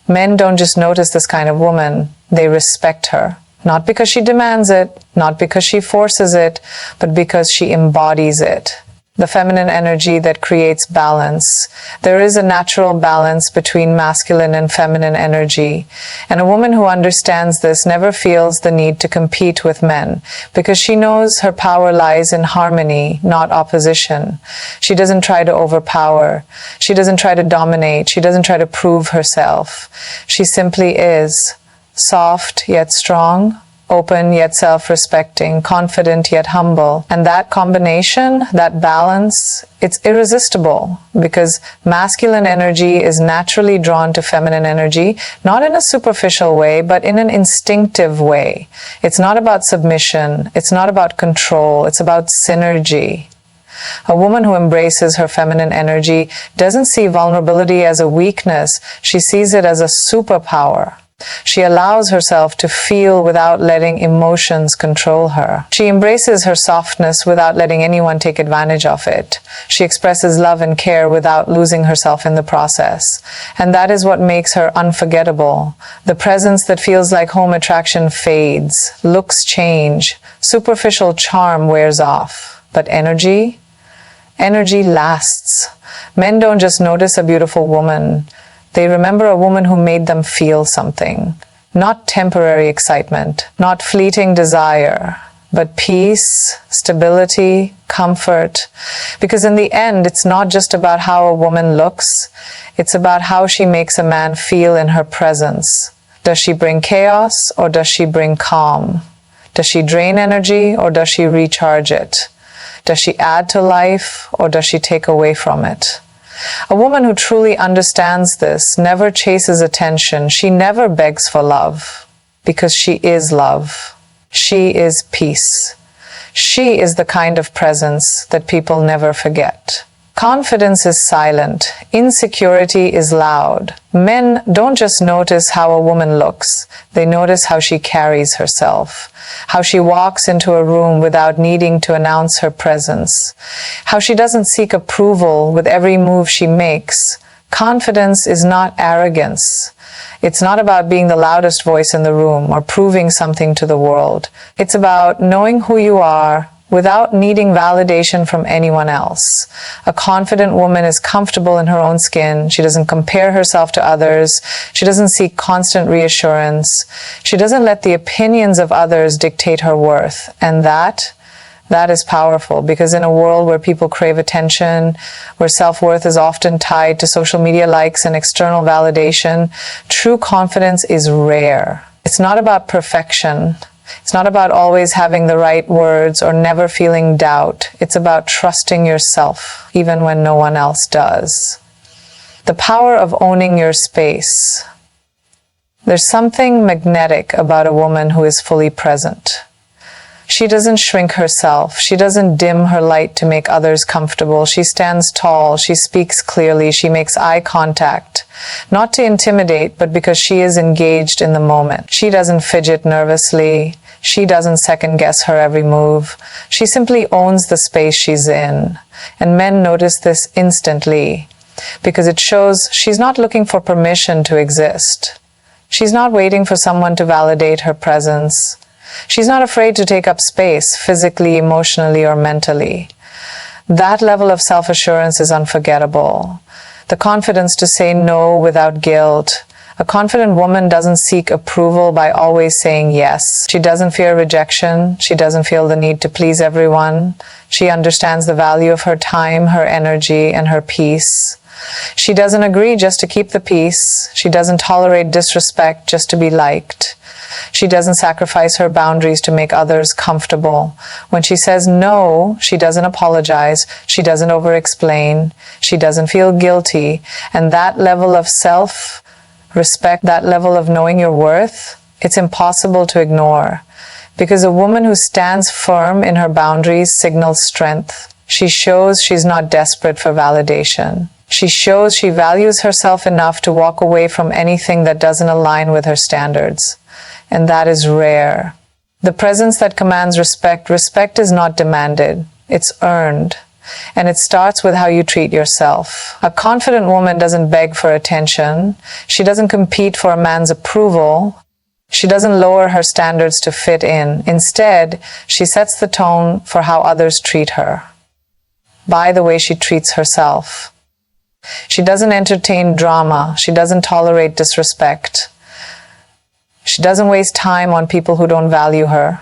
Men don't just notice this kind of woman, they respect her. Not because she demands it, not because she forces it, but because she embodies it. The feminine energy that creates balance. There is a natural balance between masculine and feminine energy. And a woman who understands this never feels the need to compete with men, because she knows her power lies in harmony, not opposition. She doesn't try to overpower. She doesn't try to dominate. She doesn't try to prove herself. She simply is, soft yet strong, open yet self-respecting, confident yet humble. And that combination, that balance, it's irresistible because masculine energy is naturally drawn to feminine energy, not in a superficial way, but in an instinctive way. It's not about submission. It's not about control. It's about synergy. A woman who embraces her feminine energy doesn't see vulnerability as a weakness. She sees it as a superpower. She allows herself to feel without letting emotions control her. She embraces her softness without letting anyone take advantage of it. She expresses love and care without losing herself in the process. And that is what makes her unforgettable. The presence that feels like home attraction fades, looks change, superficial charm wears off. But energy lasts. Men don't just notice a beautiful woman. They remember a woman who made them feel something. Not temporary excitement, not fleeting desire, but peace, stability, comfort. Because in the end, it's not just about how a woman looks. It's about how she makes a man feel in her presence. Does she bring chaos or does she bring calm? Does she drain energy or does she recharge it? Does she add to life or does she take away from it? A woman who truly understands this never chases attention. She never begs for love because she is love. She is peace. She is the kind of presence that people never forget. Confidence is silent. Insecurity is loud. Men don't just notice how a woman looks. They notice how she carries herself, how she walks into a room without needing to announce her presence, how she doesn't seek approval with every move she makes. Confidence is not arrogance. It's not about being the loudest voice in the room or proving something to the world. It's about knowing who you are without needing validation from anyone else. A confident woman is comfortable in her own skin. She doesn't compare herself to others. She doesn't seek constant reassurance. She doesn't let the opinions of others dictate her worth. And that is powerful, because in a world where people crave attention, where self-worth is often tied to social media likes and external validation, true confidence is rare. It's not about perfection. It's not about always having the right words or never feeling doubt. It's about trusting yourself, even when no one else does. The power of owning your space. There's something magnetic about a woman who is fully present. She doesn't shrink herself. She doesn't dim her light to make others comfortable. She stands tall. She speaks clearly. She makes eye contact. Not to intimidate, but because she is engaged in the moment. She doesn't fidget nervously. She doesn't second guess her every move. She simply owns the space she's in. And men notice this instantly, because it shows she's not looking for permission to exist. She's not waiting for someone to validate her presence. She's not afraid to take up space, physically, emotionally, or mentally. That level of self-assurance is unforgettable. The confidence to say no without guilt. A confident woman doesn't seek approval by always saying yes. She doesn't fear rejection. She doesn't feel the need to please everyone. She understands the value of her time, her energy, and her peace. She doesn't agree just to keep the peace. She doesn't tolerate disrespect just to be liked. She doesn't sacrifice her boundaries to make others comfortable. When she says no, she doesn't apologize. She doesn't over-explain. She doesn't feel guilty. And that level of self-respect, that level of knowing your worth, it's impossible to ignore. Because a woman who stands firm in her boundaries signals strength. She shows she's not desperate for validation. She shows she values herself enough to walk away from anything that doesn't align with her standards. And that is rare. The presence that commands respect. Respect is not demanded. It's earned. And it starts with how you treat yourself. A confident woman doesn't beg for attention. She doesn't compete for a man's approval. She doesn't lower her standards to fit in. Instead, she sets the tone for how others treat her, by the way she treats herself. She doesn't entertain drama. She doesn't tolerate disrespect. She doesn't waste time on people who don't value her.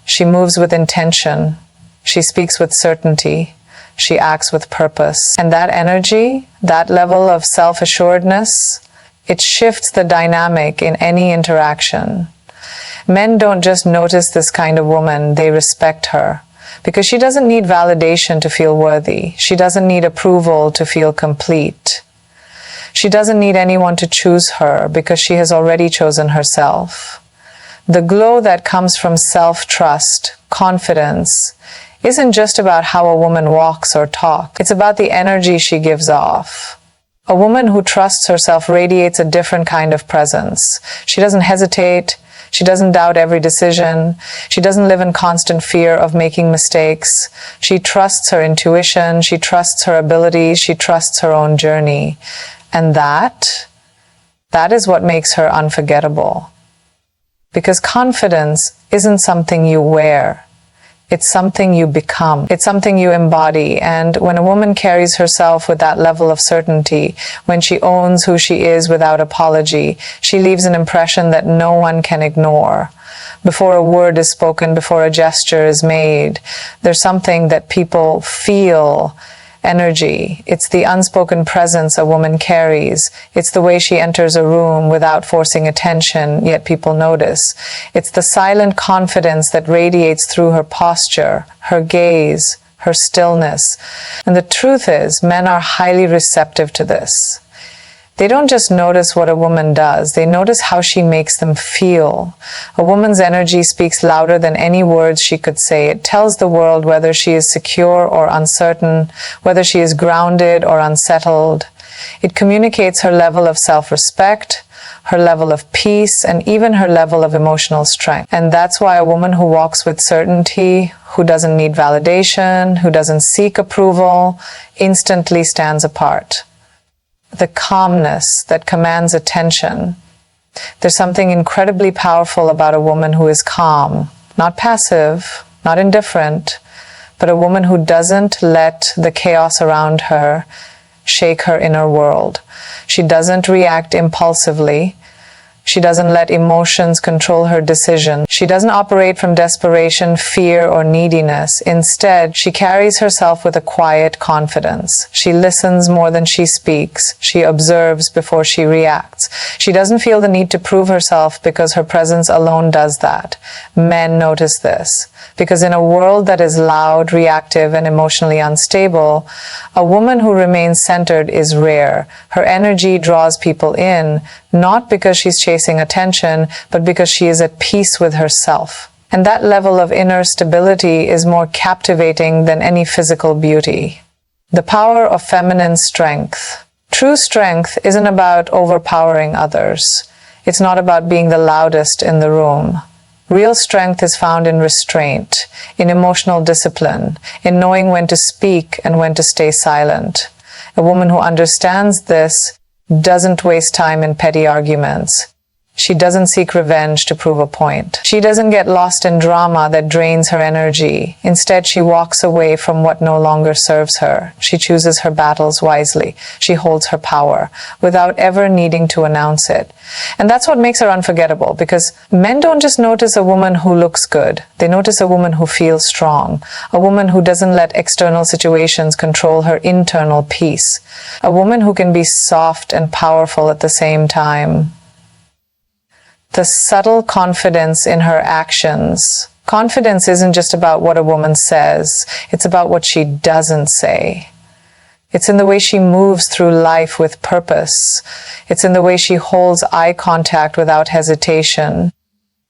She moves with intention. She speaks with certainty. She acts with purpose. And that energy, that level of self-assuredness, it shifts the dynamic in any interaction. Men don't just notice this kind of woman, they respect her. Because she doesn't need validation to feel worthy. She doesn't need approval to feel complete. She doesn't need anyone to choose her because she has already chosen herself. The glow that comes from self-trust, confidence, isn't just about how a woman walks or talks. It's about the energy she gives off. A woman who trusts herself radiates a different kind of presence. She doesn't hesitate. She doesn't doubt every decision. She doesn't live in constant fear of making mistakes. She trusts her intuition. She trusts her abilities. She trusts her own journey. And that is what makes her unforgettable. Because confidence isn't something you wear. It's something you become. It's something you embody. And when a woman carries herself with that level of certainty, when she owns who she is without apology, she leaves an impression that no one can ignore. Before a word is spoken, before a gesture is made, there's something that people feel. Energy. It's the unspoken presence a woman carries. It's the way she enters a room without forcing attention, yet people notice. It's the silent confidence that radiates through her posture, her gaze, her stillness. And the truth is, men are highly receptive to this. They don't just notice what a woman does, they notice how she makes them feel. A woman's energy speaks louder than any words she could say. It tells the world whether she is secure or uncertain, whether she is grounded or unsettled. It communicates her level of self-respect, her level of peace, and even her level of emotional strength. And that's why a woman who walks with certainty, who doesn't need validation, who doesn't seek approval, instantly stands apart. The calmness that commands attention. There's something incredibly powerful about a woman who is calm, not passive, not indifferent, but a woman who doesn't let the chaos around her shake her inner world. She doesn't react impulsively. She doesn't let emotions control her decisions. She doesn't operate from desperation, fear, or neediness. Instead, she carries herself with a quiet confidence. She listens more than she speaks. She observes before she reacts. She doesn't feel the need to prove herself because her presence alone does that. Men notice this. Because in a world that is loud, reactive, and emotionally unstable, a woman who remains centered is rare. Her energy draws people in, not because she's chasing attention, but because she is at peace with herself. And that level of inner stability is more captivating than any physical beauty. The power of feminine strength. True strength isn't about overpowering others. It's not about being the loudest in the room. Real strength is found in restraint, in emotional discipline, in knowing when to speak and when to stay silent. A woman who understands this doesn't waste time in petty arguments. She doesn't seek revenge to prove a point. She doesn't get lost in drama that drains her energy. Instead, she walks away from what no longer serves her. She chooses her battles wisely. She holds her power without ever needing to announce it. And that's what makes her unforgettable, because men don't just notice a woman who looks good. They notice a woman who feels strong, a woman who doesn't let external situations control her internal peace, a woman who can be soft and powerful at the same time. The subtle confidence in her actions. Confidence isn't just about what a woman says, it's about what she doesn't say. It's in the way she moves through life with purpose. It's in the way she holds eye contact without hesitation.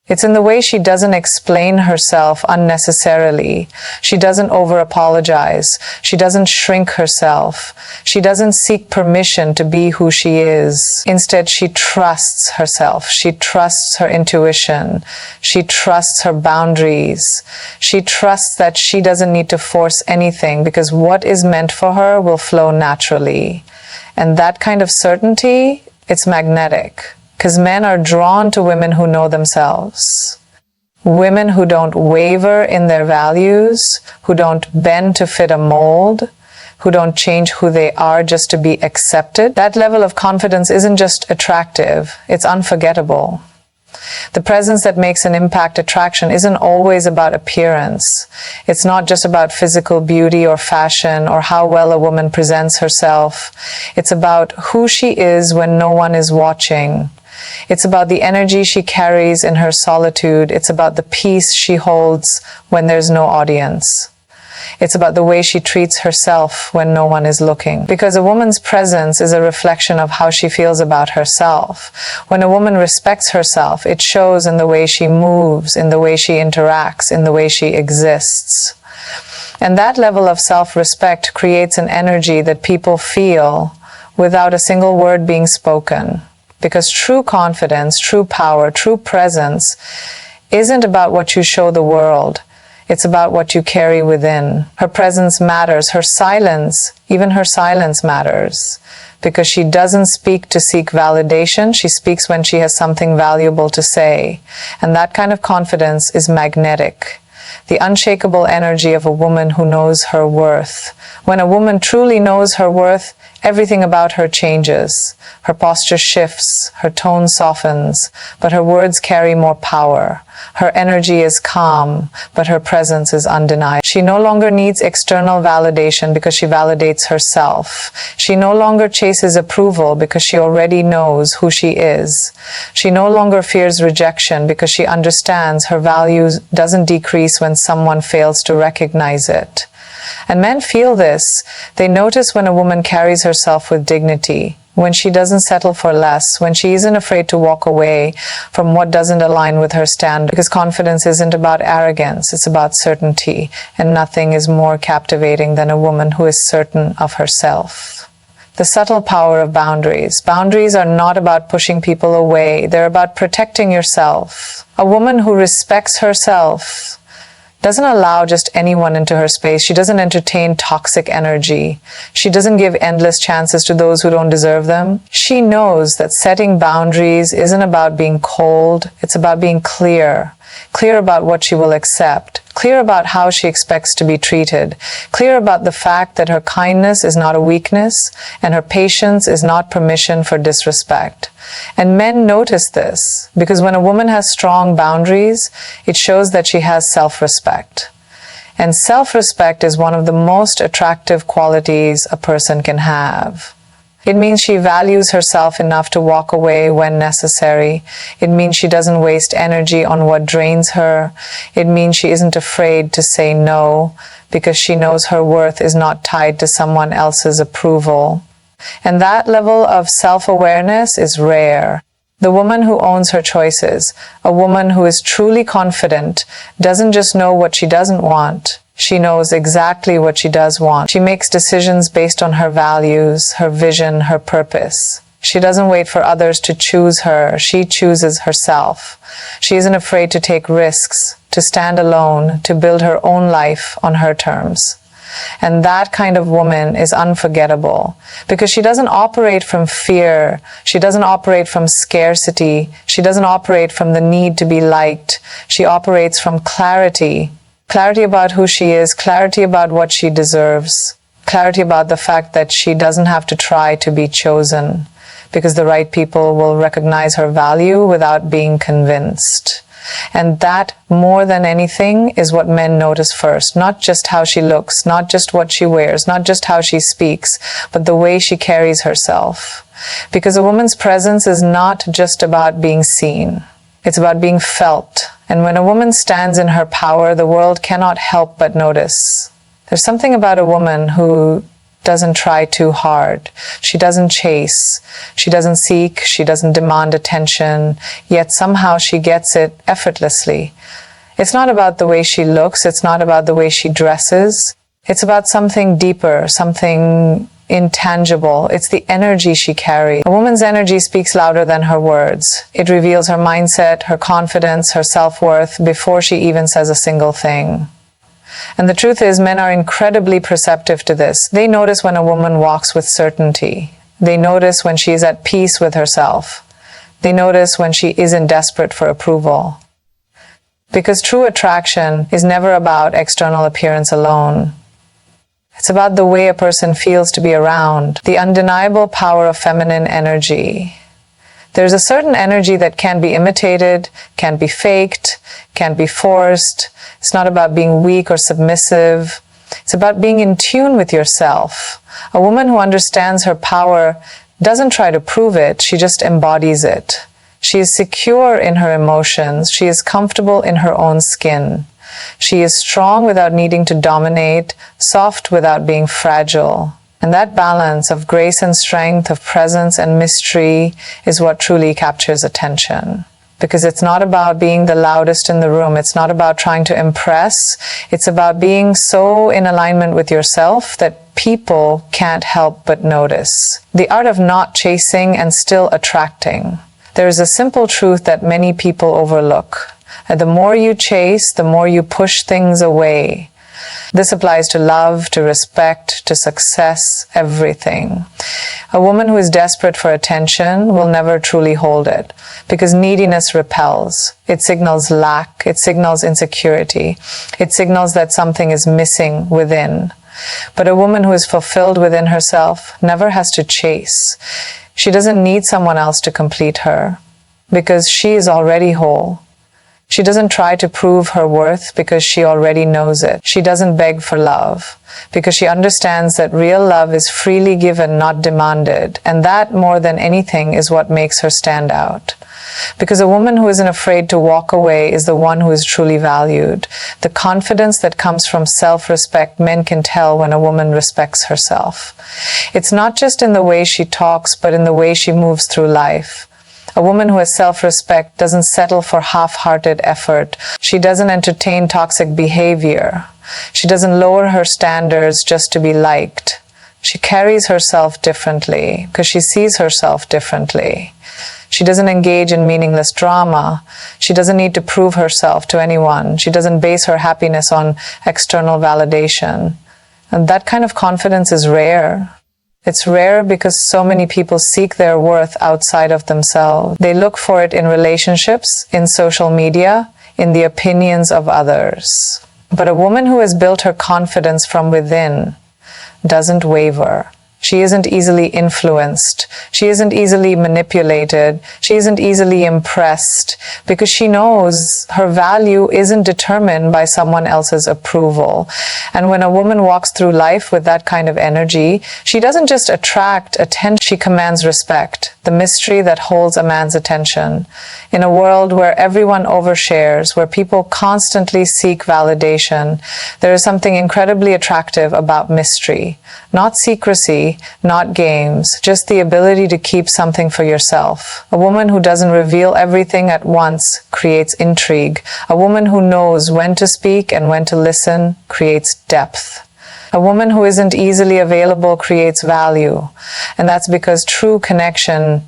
It's in the way she doesn't explain herself unnecessarily. She doesn't over-apologize. She doesn't shrink herself. She doesn't seek permission to be who she is. Instead, she trusts herself. She trusts her intuition. She trusts her boundaries. She trusts that she doesn't need to force anything, because what is meant for her will flow naturally. And that kind of certainty, it's magnetic. Because men are drawn to women who know themselves. Women who don't waver in their values, who don't bend to fit a mold, who don't change who they are just to be accepted. That level of confidence isn't just attractive, it's unforgettable. The presence that makes an impact attraction isn't always about appearance. It's not just about physical beauty or fashion or how well a woman presents herself. It's about who she is when no one is watching. It's about the energy she carries in her solitude. It's about the peace she holds when there's no audience. It's about the way she treats herself when no one is looking. Because a woman's presence is a reflection of how she feels about herself. When a woman respects herself, it shows in the way she moves, in the way she interacts, in the way she exists. And that level of self-respect creates an energy that people feel without a single word being spoken. Because true confidence, true power, true presence isn't about what you show the world. It's about what you carry within. Her presence matters. Her silence, even her silence matters. Because she doesn't speak to seek validation. She speaks when she has something valuable to say. And that kind of confidence is magnetic. The unshakable energy of a woman who knows her worth. When a woman truly knows her worth, everything about her changes. Her posture shifts, her tone softens, but her words carry more power. Her energy is calm, but her presence is undeniable. She no longer needs external validation because she validates herself. She no longer chases approval because she already knows who she is. She no longer fears rejection because she understands her value doesn't decrease when someone fails to recognize it. And men feel this. They notice when a woman carries herself with dignity, when she doesn't settle for less, when she isn't afraid to walk away from what doesn't align with her standard. Because confidence isn't about arrogance, it's about certainty. And nothing is more captivating than a woman who is certain of herself. The subtle power of boundaries. Boundaries are not about pushing people away, they're about protecting yourself. A woman who respects herself doesn't allow just anyone into her space. She doesn't entertain toxic energy. She doesn't give endless chances to those who don't deserve them. She knows that setting boundaries isn't about being cold. It's about being clear. Clear about what she will accept. Clear about how she expects to be treated. Clear about the fact that her kindness is not a weakness and her patience is not permission for disrespect. And men notice this because when a woman has strong boundaries, it shows that she has self-respect. And self-respect is one of the most attractive qualities a person can have. It means she values herself enough to walk away when necessary. It means she doesn't waste energy on what drains her. It means she isn't afraid to say no because she knows her worth is not tied to someone else's approval. And that level of self-awareness is rare. The woman who owns her choices, a woman who is truly confident, doesn't just know what she doesn't want. She knows exactly what she does want. She makes decisions based on her values, her vision, her purpose. She doesn't wait for others to choose her. She chooses herself. She isn't afraid to take risks, to stand alone, to build her own life on her terms. And that kind of woman is unforgettable because she doesn't operate from fear. She doesn't operate from scarcity. She doesn't operate from the need to be liked. She operates from clarity. Clarity about who she is, clarity about what she deserves, clarity about the fact that she doesn't have to try to be chosen because the right people will recognize her value without being convinced. And that, more than anything, is what men notice first. Not just how she looks, not just what she wears, not just how she speaks, but the way she carries herself. Because a woman's presence is not just about being seen. It's about being felt. And when a woman stands in her power, the world cannot help but notice. There's something about a woman who doesn't try too hard. She doesn't chase. She doesn't seek. She doesn't demand attention. Yet somehow she gets it effortlessly. It's not about the way she looks. It's not about the way she dresses. It's about something deeper, something intangible. It's the energy she carries. A woman's energy speaks louder than her words. It reveals her mindset, her confidence, her self-worth before she even says a single thing. And the truth is, men are incredibly perceptive to this. They notice when a woman walks with certainty. They notice when she is at peace with herself. They notice when she isn't desperate for approval. Because true attraction is never about external appearance alone. It's about the way a person feels to be around, the undeniable power of feminine energy. There's a certain energy that can be imitated, can be faked, can be forced. It's not about being weak or submissive. It's about being in tune with yourself. A woman who understands her power doesn't try to prove it, she just embodies it. She is secure in her emotions. She is comfortable in her own skin. She is strong without needing to dominate, soft without being fragile. And that balance of grace and strength, of presence and mystery, is what truly captures attention. Because it's not about being the loudest in the room. It's not about trying to impress. It's about being so in alignment with yourself that people can't help but notice. The art of not chasing and still attracting. There is a simple truth that many people overlook. The more you chase, the more you push things away. This applies to love, to respect, to success, everything. A woman who is desperate for attention will never truly hold it, because neediness repels. It signals lack, it signals insecurity, it signals that something is missing within. But a woman who is fulfilled within herself never has to chase. She doesn't need someone else to complete her, because she is already whole. She doesn't try to prove her worth because she already knows it. She doesn't beg for love because she understands that real love is freely given, not demanded. And that, more than anything, is what makes her stand out. Because a woman who isn't afraid to walk away is the one who is truly valued. The confidence that comes from self-respect, men can tell when a woman respects herself. It's not just in the way she talks, but in the way she moves through life. A woman who has self-respect doesn't settle for half-hearted effort. She doesn't entertain toxic behavior. She doesn't lower her standards just to be liked. She carries herself differently because she sees herself differently. She doesn't engage in meaningless drama. She doesn't need to prove herself to anyone. She doesn't base her happiness on external validation. And that kind of confidence is rare. It's rare because so many people seek their worth outside of themselves. They look for it in relationships, in social media, in the opinions of others. But a woman who has built her confidence from within doesn't waver. She isn't easily influenced. She isn't easily manipulated. She isn't easily impressed because she knows her value isn't determined by someone else's approval. And when a woman walks through life with that kind of energy, she doesn't just attract attention, she commands respect, the mystery that holds a man's attention. In a world where everyone overshares, where people constantly seek validation, there is something incredibly attractive about mystery. Not secrecy, not games, just the ability to keep something for yourself. A woman who doesn't reveal everything at once creates intrigue. A woman who knows when to speak and when to listen creates depth. A woman who isn't easily available creates value. And that's because true connection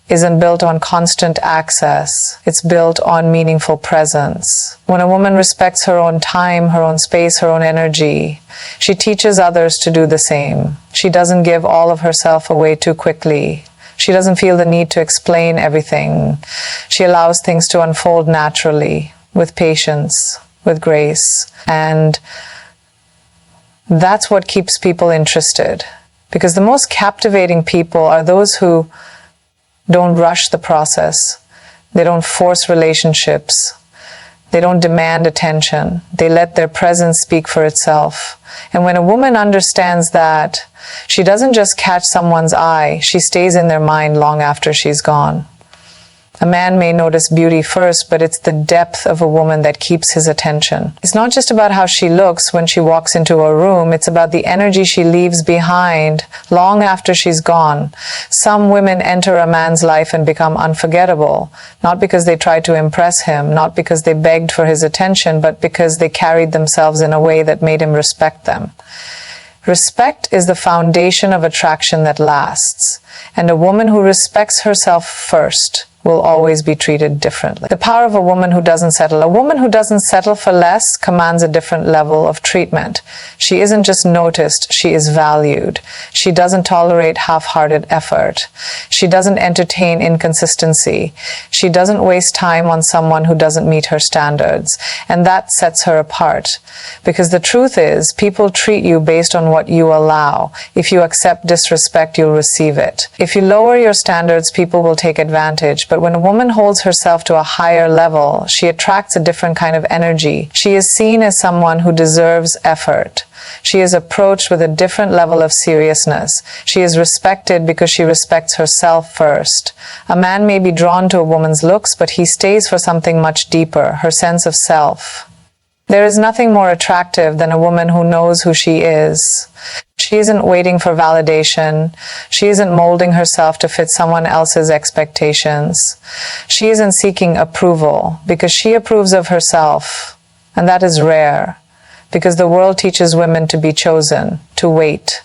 isn't built on constant access. It's built on meaningful presence. When a woman respects her own time, her own space, her own energy, she teaches others to do the same. She doesn't give all of herself away too quickly. She doesn't feel the need to explain everything. She allows things to unfold naturally, with patience, with grace. And that's what keeps people interested. Because the most captivating people are those who don't rush the process. They don't force relationships. They don't demand attention. They let their presence speak for itself. And when a woman understands that, she doesn't just catch someone's eye, she stays in their mind long after she's gone. A man may notice beauty first, but it's the depth of a woman that keeps his attention. It's not just about how she looks when she walks into a room, it's about the energy she leaves behind long after she's gone. Some women enter a man's life and become unforgettable, not because they tried to impress him, not because they begged for his attention, but because they carried themselves in a way that made him respect them. Respect is the foundation of attraction that lasts, and a woman who respects herself first will always be treated differently. The power of a woman who doesn't settle. A woman who doesn't settle for less commands a different level of treatment. She isn't just noticed, she is valued. She doesn't tolerate half-hearted effort. She doesn't entertain inconsistency. She doesn't waste time on someone who doesn't meet her standards. And that sets her apart. Because the truth is, people treat you based on what you allow. If you accept disrespect, you'll receive it. If you lower your standards, people will take advantage. But when a woman holds herself to a higher level, she attracts a different kind of energy. She is seen as someone who deserves effort. She is approached with a different level of seriousness. She is respected because she respects herself first. A man may be drawn to a woman's looks, but he stays for something much deeper, her sense of self. There is nothing more attractive than a woman who knows who she is. She isn't waiting for validation. She isn't molding herself to fit someone else's expectations. She isn't seeking approval because she approves of herself. And that is rare, because the world teaches women to be chosen, to wait,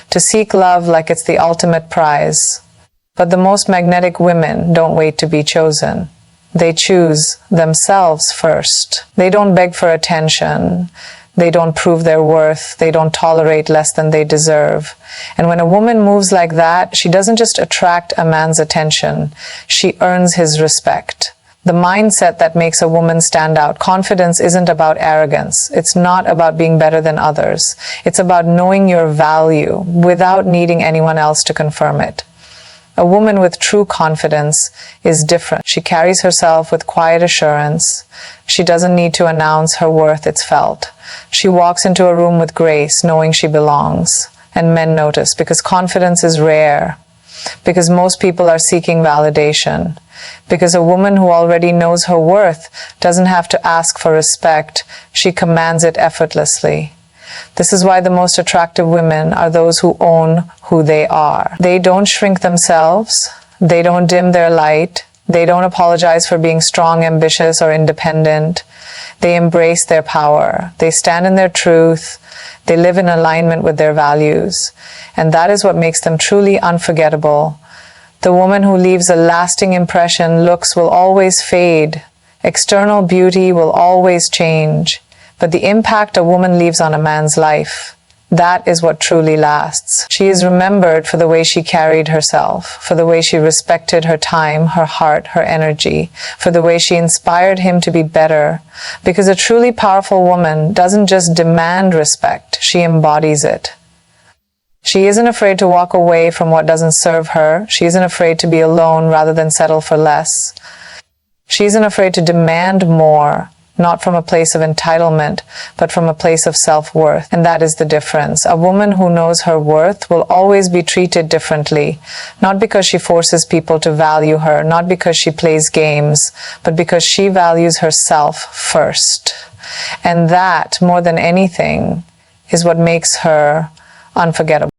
to seek love like it's the ultimate prize. But the most magnetic women don't wait to be chosen. They choose themselves first. They don't beg for attention. They don't prove their worth. They don't tolerate less than they deserve. And when a woman moves like that, she doesn't just attract a man's attention. She earns his respect. The mindset that makes a woman stand out. Confidence isn't about arrogance. It's not about being better than others. It's about knowing your value without needing anyone else to confirm it. A woman with true confidence is different. She carries herself with quiet assurance. She doesn't need to announce her worth, it's felt. She walks into a room with grace, knowing she belongs. And men notice, because confidence is rare. Because most people are seeking validation. Because a woman who already knows her worth doesn't have to ask for respect. She commands it effortlessly. This is why the most attractive women are those who own who they are. They don't shrink themselves. They don't dim their light. They don't apologize for being strong, ambitious, or independent. They embrace their power. They stand in their truth. They live in alignment with their values. And that is what makes them truly unforgettable. The woman who leaves a lasting impression. Looks will always fade. External beauty will always change. But the impact a woman leaves on a man's life, that is what truly lasts. She is remembered for the way she carried herself, for the way she respected her time, her heart, her energy, for the way she inspired him to be better. Because a truly powerful woman doesn't just demand respect, she embodies it. She isn't afraid to walk away from what doesn't serve her. She isn't afraid to be alone rather than settle for less. She isn't afraid to demand more. Not from a place of entitlement, but from a place of self-worth. And that is the difference. A woman who knows her worth will always be treated differently, not because she forces people to value her, not because she plays games, but because she values herself first. And that, more than anything, is what makes her unforgettable.